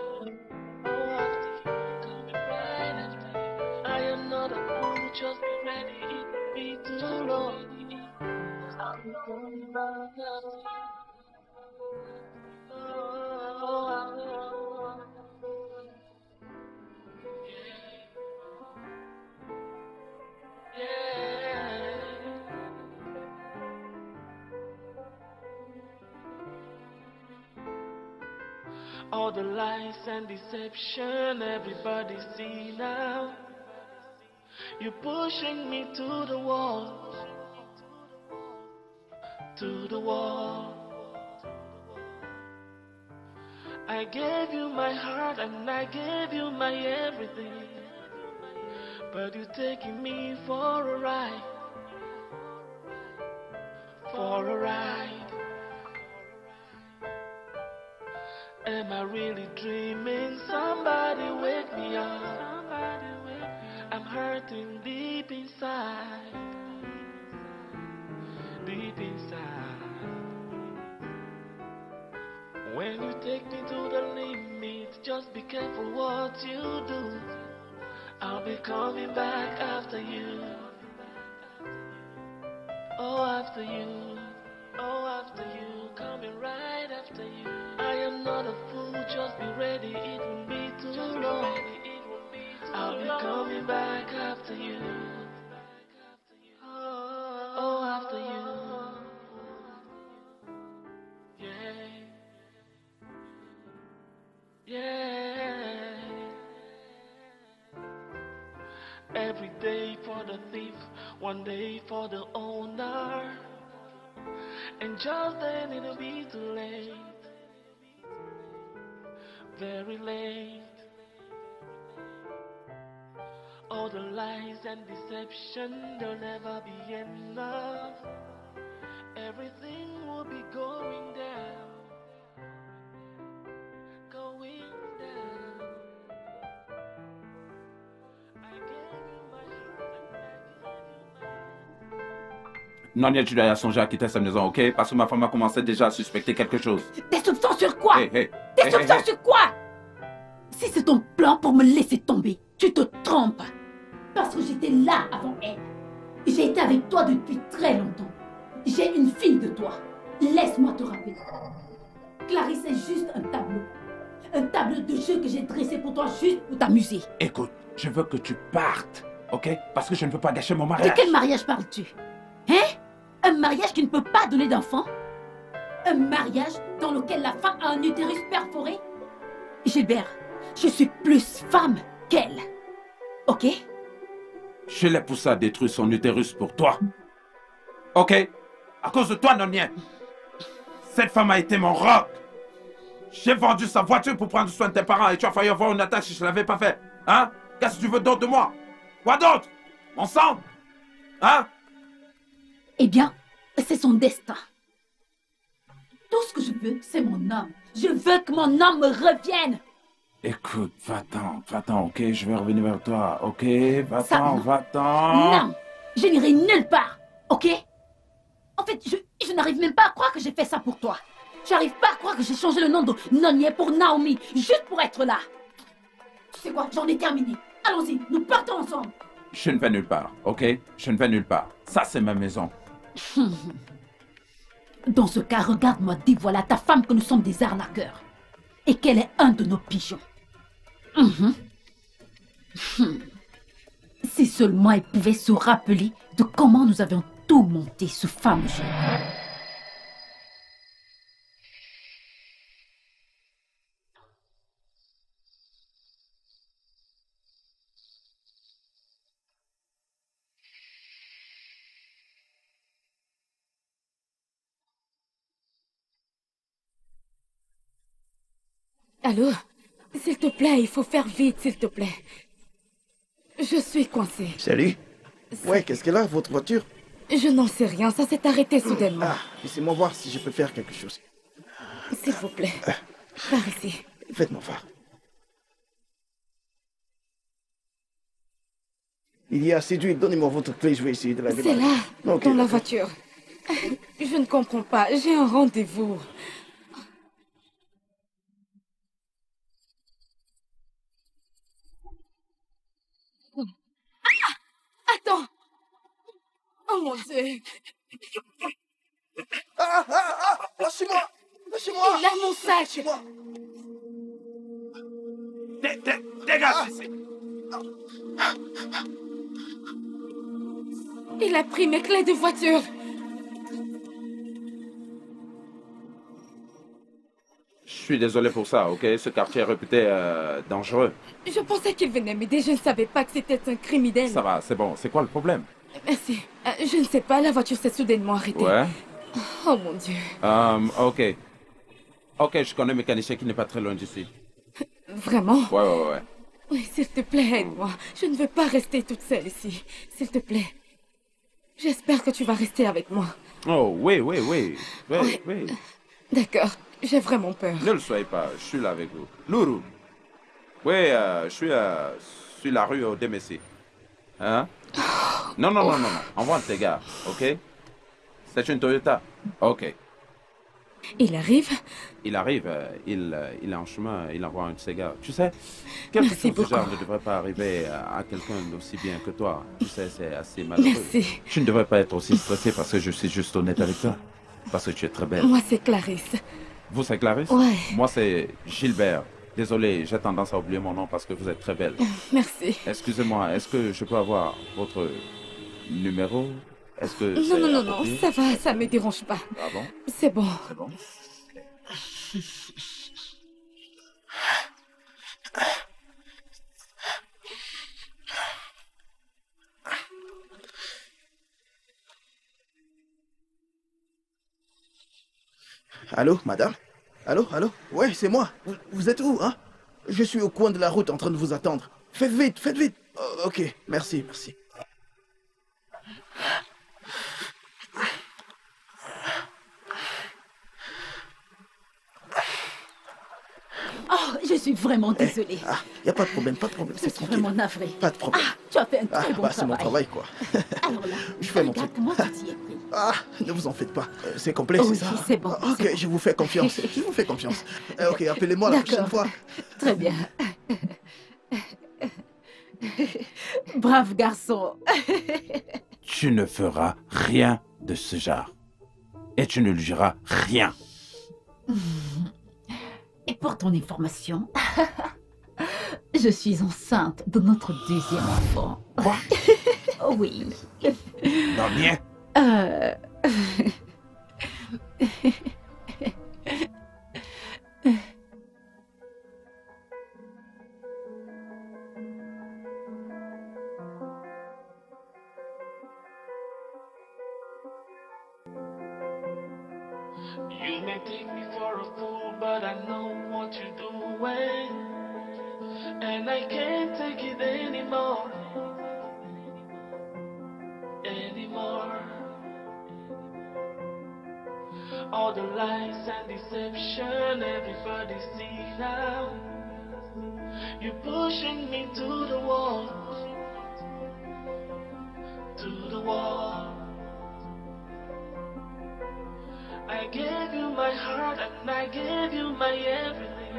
Oh, after you. Coming right after you. I am not a fool, just be ready. It will be too long. I'll be coming back after you. Oh, after you. Yeah. All the lies and deception, everybody see now. You're pushing me to the wall. To the wall. I gave you my heart and I gave you my everything, but you're taking me for a ride. For a ride. Am I really dreaming? Somebody wake me up. Somebody wake me up. I'm hurting deep inside. Deep inside. When you take me to the limit, just be careful what you do. I'll be coming back after you. Oh, after you. Oh, after you. Coming right after you. I am not a fool, just be ready. It won't be too long. I'll be coming back after you. Oh, after you. Yeah. Yeah. Every day for the thief, one day for the owner. And just then it'll be too late. Very late. All the lies and deception, they'll never be enough. Everything will be going down. Going down. Nonia, tu dois songer à quitter sa maison, ok? Parce que ma femme a commencé déjà à suspecter quelque chose. Des soupçons sur quoi? Hey, hey, Des hey, soupçons hey, hey. sur quoi? Si c'est ton plan pour me laisser tomber, tu te trompes. Parce que j'étais là avant elle. J'ai été avec toi depuis très longtemps. J'ai une fille de toi. Laisse-moi te rappeler. Clarisse est juste un tableau. Un tableau de jeu que j'ai dressé pour toi juste pour t'amuser. Écoute, je veux que tu partes, ok? Parce que je ne veux pas gâcher mon De mariage. quel mariage parles-tu? Hein? Un mariage qui ne peut pas donner d'enfant? Un mariage dans lequel la femme a un utérus perforé? Gilbert, je suis plus femme qu'elle. Ok? Je l'ai poussé à détruire son utérus pour toi. Ok? À cause de toi, Nonia. Cette femme a été mon roc. J'ai vendu sa voiture pour prendre soin de tes parents et tu as failli avoir une attaque si je ne l'avais pas fait. Hein? Qu'est-ce que tu veux d'autre de moi? Quoi d'autre? Ensemble? Hein? Eh bien, c'est son destin. Tout ce que je veux, c'est mon homme. Je veux que mon homme me revienne. Écoute, va-t'en, ok? Je vais revenir vers toi, ok? Ça, Va-t'en, non. va-t'en. Non, je n'irai nulle part, ok? En fait, je n'arrive même pas à croire que j'ai fait ça pour toi. J'arrive pas à croire que j'ai changé le nom de Nonia pour Naomi, juste pour être là. Tu sais quoi, j'en ai terminé. Allons-y, nous partons ensemble. Je ne vais nulle part, ok? Je ne vais nulle part. Ça, c'est ma maison. Dans ce cas, regarde-moi dévoiler à ta femme que nous sommes des arnaqueurs. Et qu'elle est un de nos pigeons. Si seulement elle pouvait se rappeler de comment nous avions tout monté ce fameux jour. Allô? S'il te plaît, il faut faire vite, s'il te plaît. Je suis coincée. Salut. Ouais, qu'est-ce qu'elle a, votre voiture? Je n'en sais rien, ça s'est arrêté soudainement. Ah, laissez-moi voir si je peux faire quelque chose. S'il vous plaît, par ici. Faites-moi voir. Il y a assez d'huile, donnez-moi votre clé, je vais essayer de la C'est démarrer. là, Ok, dans la d'accord. voiture. Je ne comprends pas, j'ai un rendez-vous. Ah! Attends! Oh mon Dieu! Lâchez-moi! Lâchez-moi! Il a mon sac! Lâchez-moi! Dégage ici! Il a pris mes clés de voiture! Je suis désolé pour ça, ok? Ce quartier est réputé dangereux. Je pensais qu'il venait m'aider, je ne savais pas que c'était un criminel. Ça va, c'est bon. C'est quoi le problème? Merci. Je ne sais pas, la voiture s'est soudainement arrêtée. Ouais. Oh mon Dieu. Ok. Ok, je connais un mécanicien qui n'est pas très loin d'ici. Vraiment? Ouais. Oui, s'il te plaît, aide-moi. Je ne veux pas rester toute seule ici. S'il te plaît. J'espère que tu vas rester avec moi. Oh, oui. D'accord. J'ai vraiment peur. Ne le soyez pas, je suis là avec vous. Lourou. Oui, je suis sur la rue au Demessi. Hein? Non. Envoie un de tes gars, ok? C'est une Toyota. Ok. Il arrive? Il arrive, il est en chemin, il envoie un de ses gars. Tu sais, quelque Merci chose du genre beaucoup. ne devrait pas arriver à quelqu'un d'aussi bien que toi. Tu sais, c'est assez malheureux. Merci. Tu ne devrais pas être aussi stressé parce que je suis juste honnête avec toi. Parce que tu es très belle. Moi, c'est Clarisse. Vous, c'est Clarisse? Ouais. Moi, c'est Gilbert. Désolé, j'ai tendance à oublier mon nom parce que vous êtes très belle. Merci. Excusez-moi, est-ce que je peux avoir votre numéro? Est-ce que c'est Non, approprié? ça va, ça me dérange pas. Ah bon? C'est bon. C'est bon. Allô, madame? Allô? Ouais, c'est moi. Vous êtes où, hein? Je suis au coin de la route en train de vous attendre. Faites vite. Oh, ok, merci. Oh, je suis vraiment désolée. Il n'y a pas de problème, pas de problème. Je suis vraiment navrée. Pas de problème. Tu as fait un très bon travail. C'est mon travail, quoi. Alors là, je fais mon truc. Comment tu t'y es pris? Ne vous en faites pas. C'est complet, oui, c'est ça? C'est bon. Ok, je vous fais confiance. Je vous fais confiance. Ok, appelez-moi la prochaine fois. Très bien. Brave garçon. Tu ne feras rien de ce genre. Et tu ne lui diras rien. Et pour ton information, je suis enceinte de notre deuxième enfant. Quoi? Oui. Non, bien. You may take me for a fool, but I know what you're doing, and I can't take it anymore. All the lies and deception, everybody see now. You're pushing me to the wall, to the wall. I gave you my heart and I gave you my everything,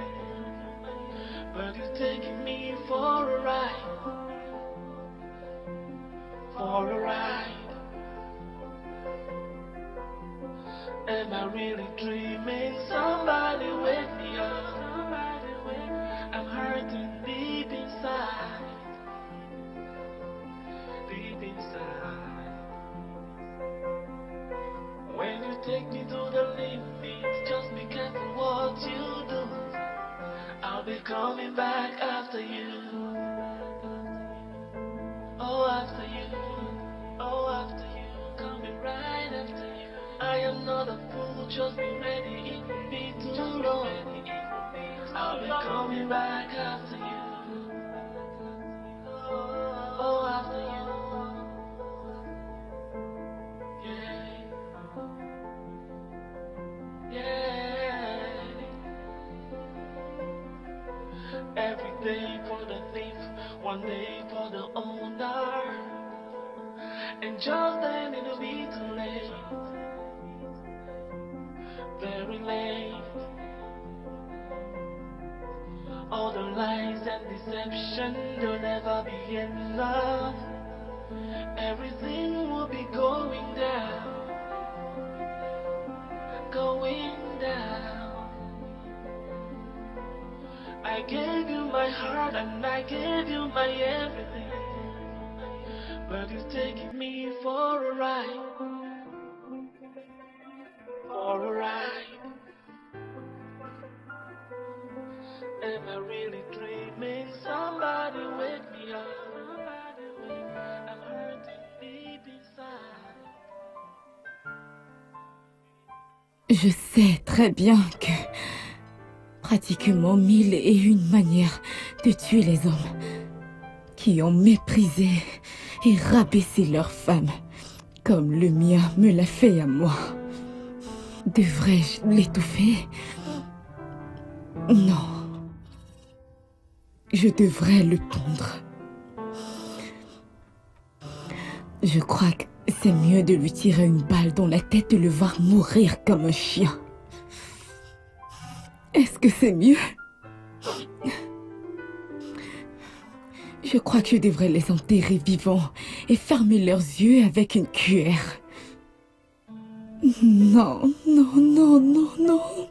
but you're taking me for a ride, for a ride. Am I really dreaming? Somebody wake me up. I'm hurting deep inside, deep inside. When you take me to the limit, just be careful what you do. I'll be coming back after you. Oh, after you. Oh, after you. Coming right after you. I am not a fool, just be ready. It will be too long. I'll be coming back after you. Oh, after you. Every day for the thief, one day for the owner, and just then it'll be too late, very late. All the lies and deception, they'll never be enough. Everything will be going down, going down. I gave you my heart and I gave you my everything, but you're taking me for a ride, for a ride. Am I really dreaming? Somebody wake me up. I'm hurting deep inside. Je sais très bien que pratiquement 1001 manières de tuer les hommes qui ont méprisé et rabaissé leurs femmes, comme le mien me l'a fait à moi. Devrais-je l'étouffer? Non. Je devrais le pondre. Je crois que c'est mieux de lui tirer une balle dans la tête et le voir mourir comme un chien. Est-ce que c'est mieux? Je crois que je devrais les enterrer vivants et fermer leurs yeux avec une cuillère. Non, non, non, non, non.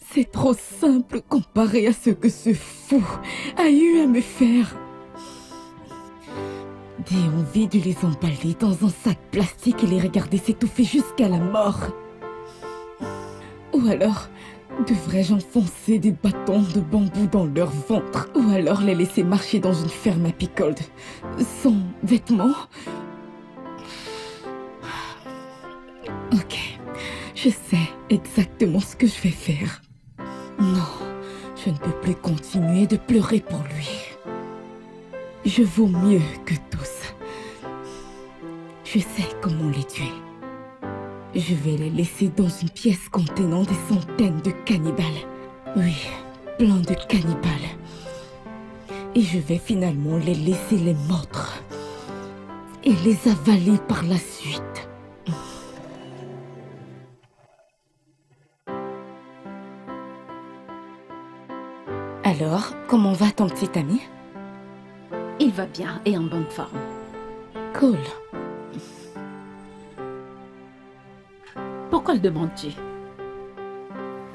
C'est trop simple comparé à ce que ce fou a eu à me faire. J'ai envie de les emballer dans un sac plastique et les regarder s'étouffer jusqu'à la mort. Ou alors, devrais-je enfoncer des bâtons de bambou dans leur ventre? Ou alors les laisser marcher dans une ferme à Picold, sans vêtements? Ok, je sais exactement ce que je vais faire. Non, je ne peux plus continuer de pleurer pour lui. Je vaux mieux que tous. Je sais comment les tuer. Je vais les laisser dans une pièce contenant des centaines de cannibales. Oui, plein de cannibales. Et je vais finalement les laisser les mordre. Et les avaler par la suite. Alors, comment va ton petit ami? Il va bien et en bonne forme. Cool. Pourquoi le demandes-tu?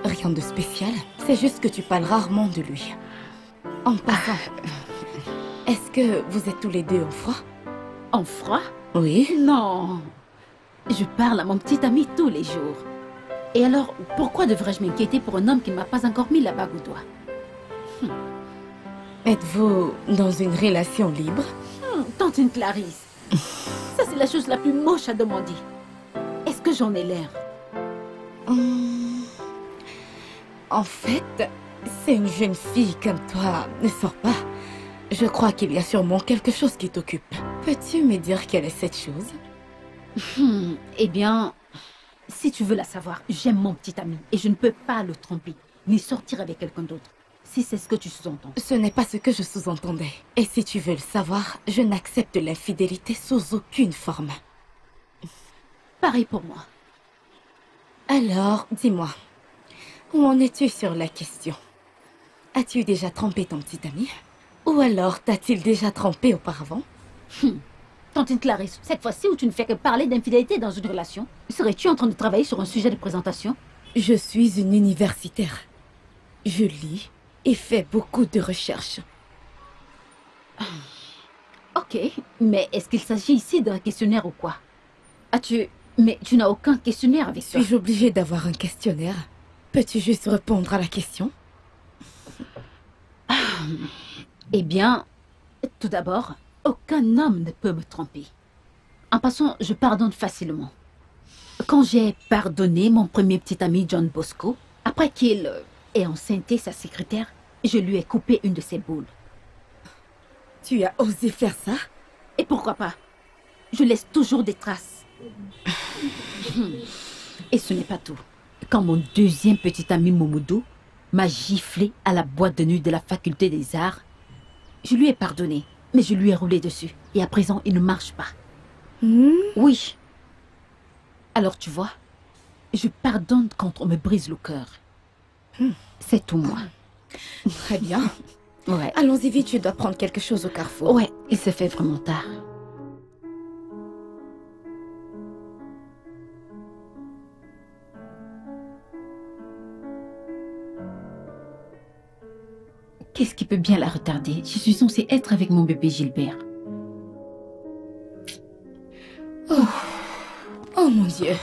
Rien de spécial, c'est juste que tu parles rarement de lui. En passant, est-ce que vous êtes tous les deux en froid? En froid? Oui. Non. Je parle à mon petit ami tous les jours. Et alors, pourquoi devrais-je m'inquiéter pour un homme qui ne m'a pas encore mis la bague au doigt? Êtes-vous dans une relation libre? Tantine Clarisse, ça c'est la chose la plus moche à demander. Est-ce que j'en ai l'air? En fait, c'est une jeune fille comme toi ne sort pas. Je crois qu'il y a sûrement quelque chose qui t'occupe. Peux-tu me dire quelle est cette chose? Eh bien, si tu veux la savoir, j'aime mon petit ami et je ne peux pas le tromper, ni sortir avec quelqu'un d'autre. Si c'est ce que tu sous-entends. Ce n'est pas ce que je sous-entendais. Et si tu veux le savoir, je n'accepte l'infidélité sous aucune forme. Pareil pour moi. Alors, dis-moi, où en es-tu sur la question? As-tu déjà trompé ton petit ami? Ou alors t'as-t-il déjà trompé auparavant? Tantine Clarisse, cette fois-ci où tu ne fais que parler d'infidélité dans une relation, serais-tu en train de travailler sur un sujet de présentation? Je suis une universitaire. Je lis et fais beaucoup de recherches. Ok, mais est-ce qu'il s'agit ici d'un questionnaire ou quoi? Mais tu n'as aucun questionnaire avec toi. Suis-je obligée d'avoir un questionnaire? Peux-tu juste répondre à la question? Eh bien, tout d'abord, aucun homme ne peut me tromper. En passant, je pardonne facilement. Quand j'ai pardonné mon premier petit ami John Bosco, après qu'il ait enceinté sa secrétaire, je lui ai coupé une de ses boules. Tu as osé faire ça? Et pourquoi pas? Je laisse toujours des traces. Et ce n'est pas tout. Quand mon deuxième petit ami Momoudou m'a giflé à la boîte de nuit de la faculté des arts, je lui ai pardonné, mais je lui ai roulé dessus. Et à présent, il ne marche pas. Oui. Alors tu vois, je pardonne quand on me brise le cœur. C'est tout moi. Très bien. Ouais. Allons-y vite, je dois prendre quelque chose au carrefour. Ouais, il se fait vraiment tard. Qu'est-ce qui peut bien la retarder? Je suis censée être avec mon bébé Gilbert. Oh mon Dieu.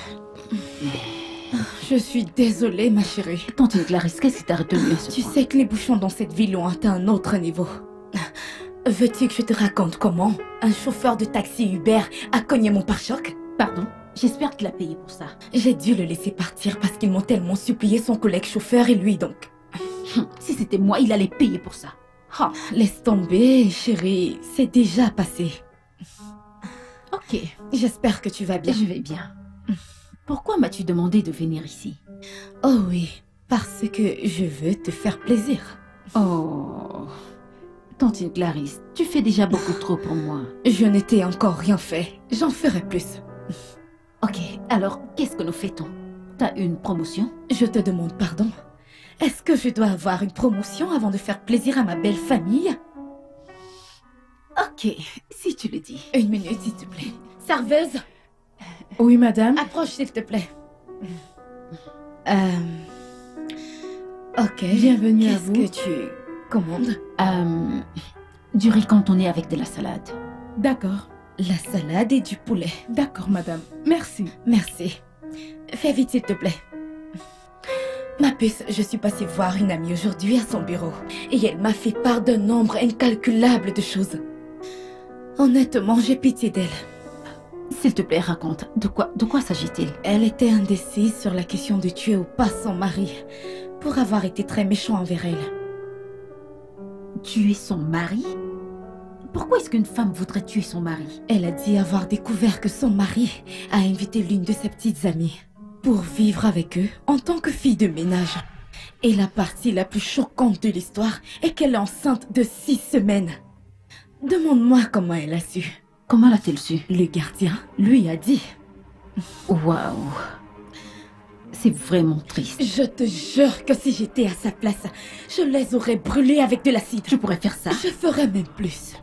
Je suis désolée, ma chérie. Tantine Clarisse, qu'est-ce qui t'a retenu à ce Tu point? sais que les bouchons dans cette ville ont atteint un autre niveau. Veux-tu que je te raconte comment un chauffeur de taxi Uber a cogné mon pare-choc? Pardon? J'espère qu'il a payé pour ça. J'ai dû le laisser partir parce qu'ils m'ont tellement supplié, son collègue chauffeur et lui donc. Si c'était moi, il allait payer pour ça. Oh, laisse tomber, chérie. C'est déjà passé. Ok. J'espère que tu vas bien. Je vais bien. Pourquoi m'as-tu demandé de venir ici? Oh oui, parce que je veux te faire plaisir. Oh... Tantine Clarisse, tu fais déjà beaucoup trop pour moi. Je n'étais encore rien fait. J'en ferai plus. Ok, alors qu'est-ce que nous fêtons? T'as une promotion? Je te demande pardon. Est-ce que je dois avoir une promotion avant de faire plaisir à ma belle famille? Ok, si tu le dis. Une minute, s'il te plaît. Serveuse? Oui, madame. Approche, s'il te plaît. Ok. Bienvenue à vous. Qu'est-ce que tu commandes? Du riz cantonné avec de la salade. D'accord. La salade et du poulet. D'accord, madame. Merci. Merci. Fais vite, s'il te plaît. Ma puce, je suis passée voir une amie aujourd'hui à son bureau. Et elle m'a fait part d'un nombre incalculable de choses. Honnêtement, j'ai pitié d'elle. S'il te plaît, raconte. De quoi s'agit-il? Elle était indécise sur la question de tuer ou pas son mari, pour avoir été très méchant envers elle. Tuer son mari? Pourquoi est-ce qu'une femme voudrait tuer son mari? Elle a dit avoir découvert que son mari a invité l'une de ses petites amies pour vivre avec eux en tant que fille de ménage. Et la partie la plus choquante de l'histoire est qu'elle est enceinte de 6 semaines. Demande-moi comment elle a su. Comment l'a-t-elle su? Le gardien lui a dit. Waouh. C'est vraiment triste. Je te jure que si j'étais à sa place, je les aurais brûlés avec de l'acide. Je pourrais faire ça. Je ferais même plus.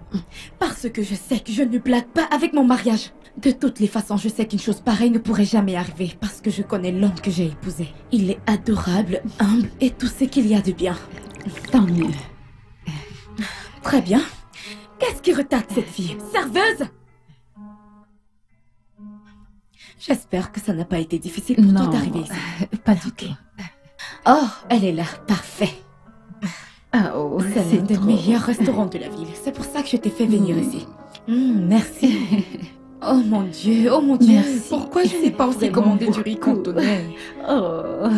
Parce que je sais que je ne blague pas avec mon mariage. De toutes les façons, je sais qu'une chose pareille ne pourrait jamais arriver parce que je connais l'homme que j'ai épousé. Il est adorable, humble et tout ce qu'il y a de bien. Tant mieux. Très bien. Qu'est-ce qui retarde cette fille? Serveuse? J'espère que ça n'a pas été difficile pour toi d'arriver ici. Pas du tout. Oh, elle est là. Parfait. Oh, c'est l'un des meilleurs restaurants de la ville. C'est pour ça que je t'ai fait venir ici. Merci. Oh mon Dieu, Merci. Pourquoi je n'ai pas aussi commandé du riz cantonais? Oh,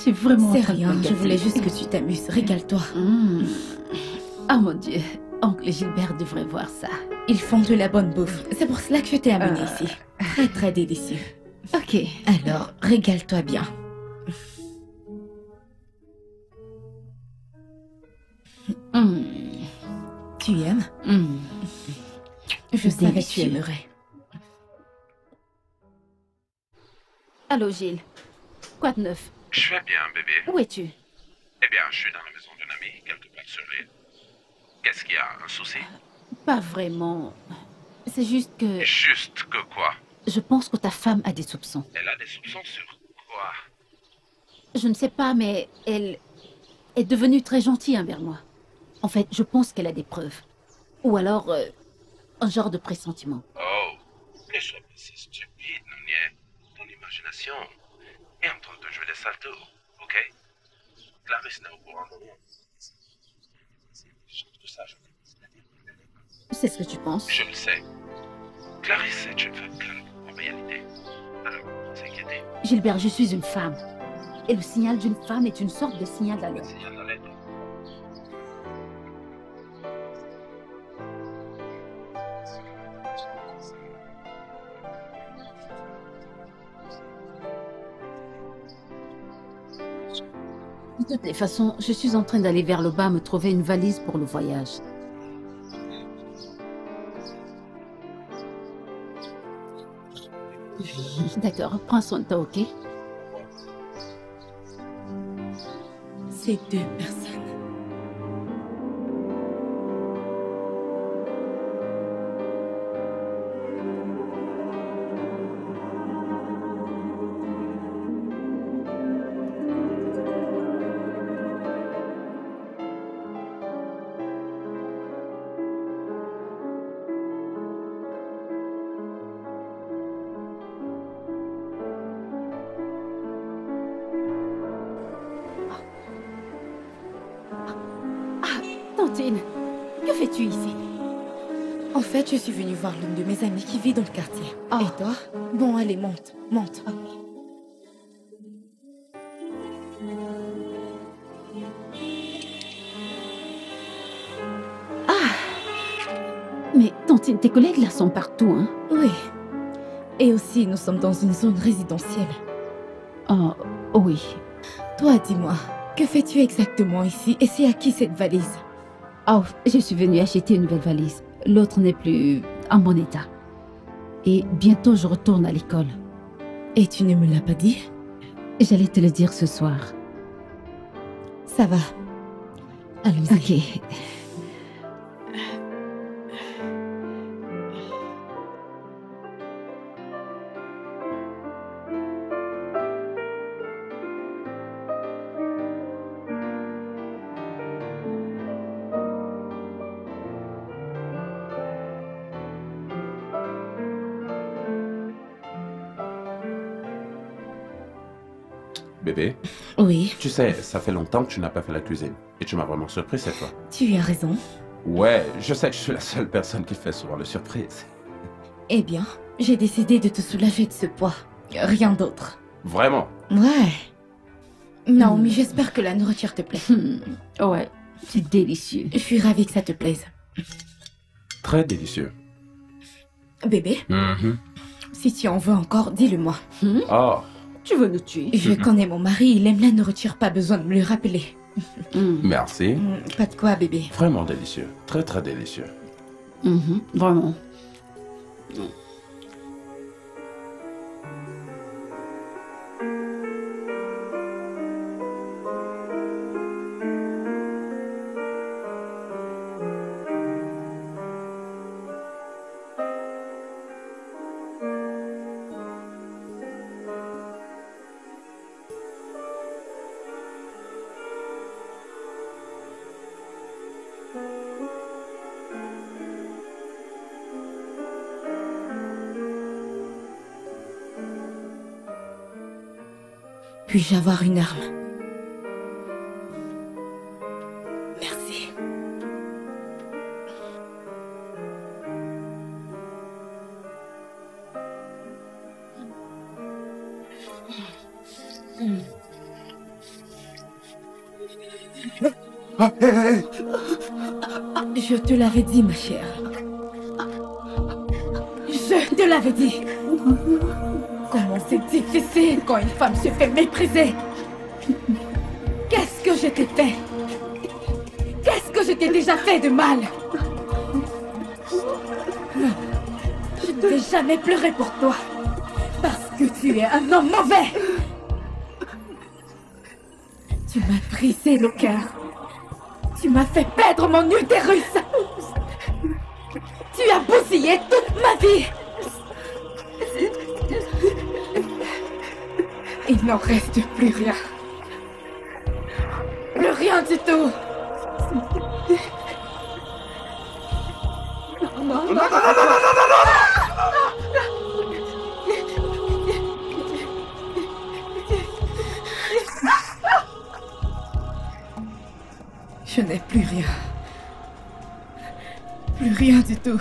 tu es vraiment... C'est rien, je voulais juste que tu t'amuses. Régale-toi. Oh mon Dieu, oncle Gilbert devrait voir ça. Ils font de la bonne bouffe. C'est pour cela que je t'ai amené ici. Très très délicieux. Ok. Alors, régale-toi bien. Tu aimes? Je savais que tu aimerais. Allô Gilles, quoi de neuf? Je vais bien, bébé. Où es-tu? Eh bien, je suis dans la maison d'un ami, quelque part sur l'île. Qu'est-ce qu'il y a? Un souci? Pas vraiment. C'est juste que... Juste que quoi? Je pense que ta femme a des soupçons. Elle a des soupçons sur quoi? Je ne sais pas, mais elle est devenue très gentille envers moi. En fait, je pense qu'elle a des preuves. Ou alors, un genre de pressentiment. Oh, ne sois pas si stupide, Nounier. Ton imagination est en train de jouer des sales tours, ok? Clarisse n'est au courant de rien. C'est ce que tu penses? Je le sais. Clarisse est une femme calme, en réalité. Alors, s'inquiéter. Gilbert, je suis une femme. Et le signal d'une femme est une sorte de signal d'alerte. Signal d'alerte. De toutes les façons, je suis en train d'aller vers le bas me trouver une valise pour le voyage. D'accord, prends soin de toi, ok? Ces 2 personnes. Tantine, que fais-tu ici? En fait, je suis venue voir l'une de mes amies qui vit dans le quartier. Et toi? Bon, allez, monte, monte. Mais Tantine, tes collègues là sont partout, hein? Oui. Et aussi, nous sommes dans une zone résidentielle. Oh, oui. Toi, dis-moi, que fais-tu exactement ici et c'est à qui cette valise? Oh, je suis venue acheter une nouvelle valise. L'autre n'est plus en bon état. Et bientôt, je retourne à l'école. Et tu ne me l'as pas dit? J'allais te le dire ce soir. Ça va. Allons-y. Ok. Bébé? Oui. Tu sais, ça fait longtemps que tu n'as pas fait la cuisine. Et tu m'as vraiment surpris cette fois. Tu as raison. Ouais, je sais que je suis la seule personne qui fait souvent le surprise. Eh bien, j'ai décidé de te soulager de ce poids. Rien d'autre. Vraiment? Ouais. Non, mais j'espère que la nourriture te plaît. Ouais, c'est délicieux. Je suis ravie que ça te plaise. Très délicieux. Bébé, si tu en veux encore, dis-le-moi. Oh, Tu veux nous tuer? Je connais mon mari, il aime la nourriture, pas besoin de me le rappeler. Merci. Pas de quoi, bébé. Vraiment délicieux. Très très délicieux. Vraiment. Puis-je avoir une arme? Merci. Je te l'avais dit, ma chère. Je te l'avais dit. Comment c'est difficile quand une femme se fait mépriser. Qu'est-ce que je t'ai fait? Qu'est-ce que je t'ai déjà fait de mal? Non, je ne vais jamais pleurer pour toi. Parce que tu es un homme mauvais. Tu m'as brisé le cœur. Tu m'as fait perdre mon utérus. Tu as bousillé toute ma vie. Il n'en reste plus rien. Plus rien du tout. Je n'ai plus rien. Plus rien du tout.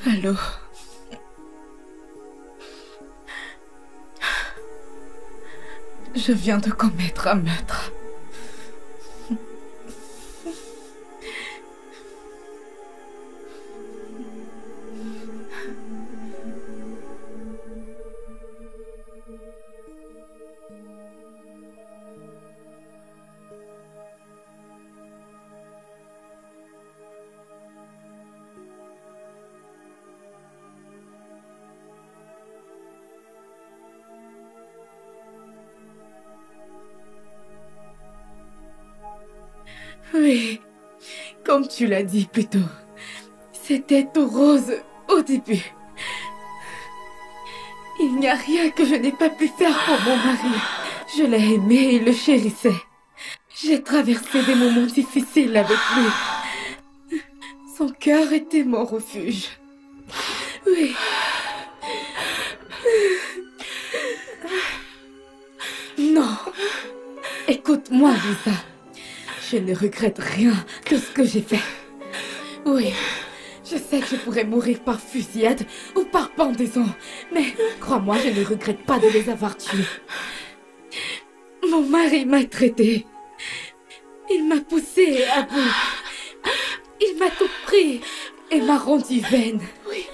Allô? Je viens de commettre un meurtre. Oui, comme tu l'as dit plus tôt, c'était tout rose au début. Il n'y a rien que je n'ai pas pu faire pour mon mari. Je l'ai aimé et le chérissais. J'ai traversé des moments difficiles avec lui. Son cœur était mon refuge. Oui. Non. Écoute-moi, Lisa. Je ne regrette rien de ce que j'ai fait. Oui, je sais que je pourrais mourir par fusillade ou par pendaison, mais crois-moi, je ne regrette pas de les avoir tués. Mon mari m'a traité. Il m'a poussée à bout. Il m'a tout pris et m'a rendue vaine. Oui.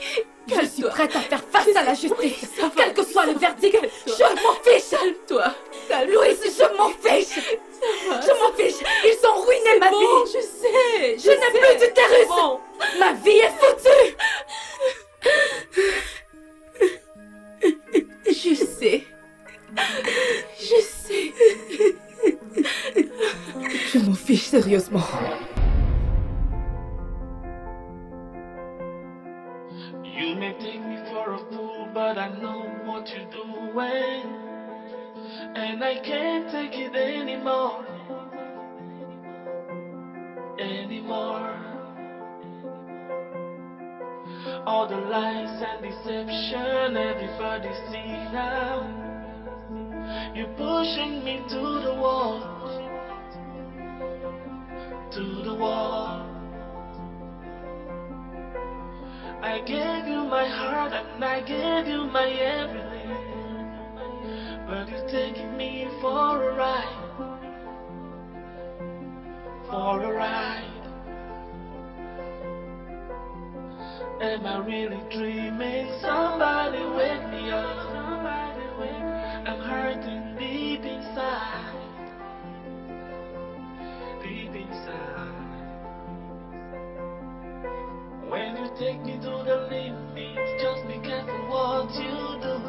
Je suis prête à faire face à la justice, quel que soit le verdict. Je m'en fiche. Calme-toi. Louise, je m'en fiche. Je m'en fiche. Ils ont ruiné ma vie. Je sais. Je n'ai plus d'utérus. Bon. Ma vie est foutue. Je sais. Je sais. Je m'en fiche sérieusement. You may take me for a fool, but I know what you're doing, and I can't take it anymore. All the lies and deception, everybody see now. You're pushing me to the wall, to the wall. I gave you my heart and I gave you my everything, but you're taking me for a ride, for a ride. Am I really dreaming? Somebody wake me up. I'm hurting deep inside, deep inside. When you take me to the limit, just be careful what you do.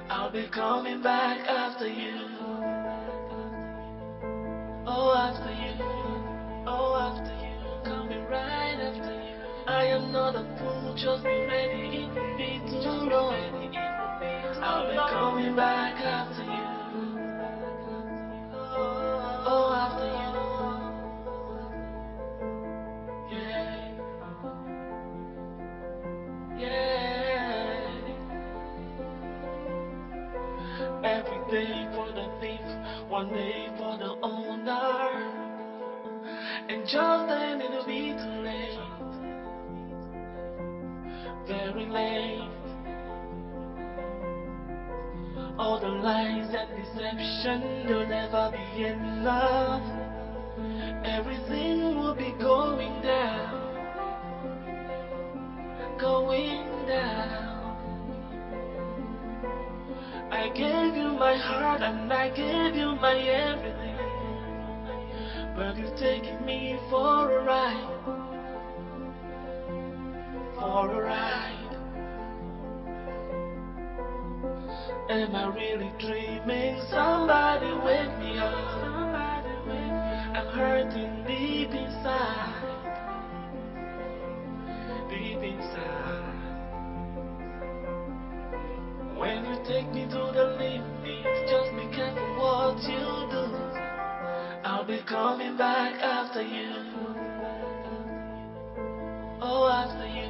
I'll be coming back after you. Oh, after you. Oh, after you. Coming right after you. I am not a fool, just be ready, it will be too long. I'll be coming back after you. Oh, after you. Yeah. Yeah. Every day for the thief, one day for the owner. And just then it'll be too late. Very late. All the lies and deception will never be enough. Everything will be going down, going down. I gave you my heart and I gave you my everything, but you're taking me for a ride, for a ride. Am I really dreaming? Somebody wake me up. I'm hurting deep inside, deep inside. When you take me to the limit, just be careful what you do. I'll be coming back after you. Oh, after you.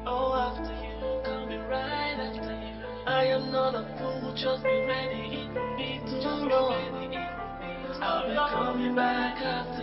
Oh, after you. Coming right after you. I am not a fool, just be ready, it will be too long. I'll be coming back after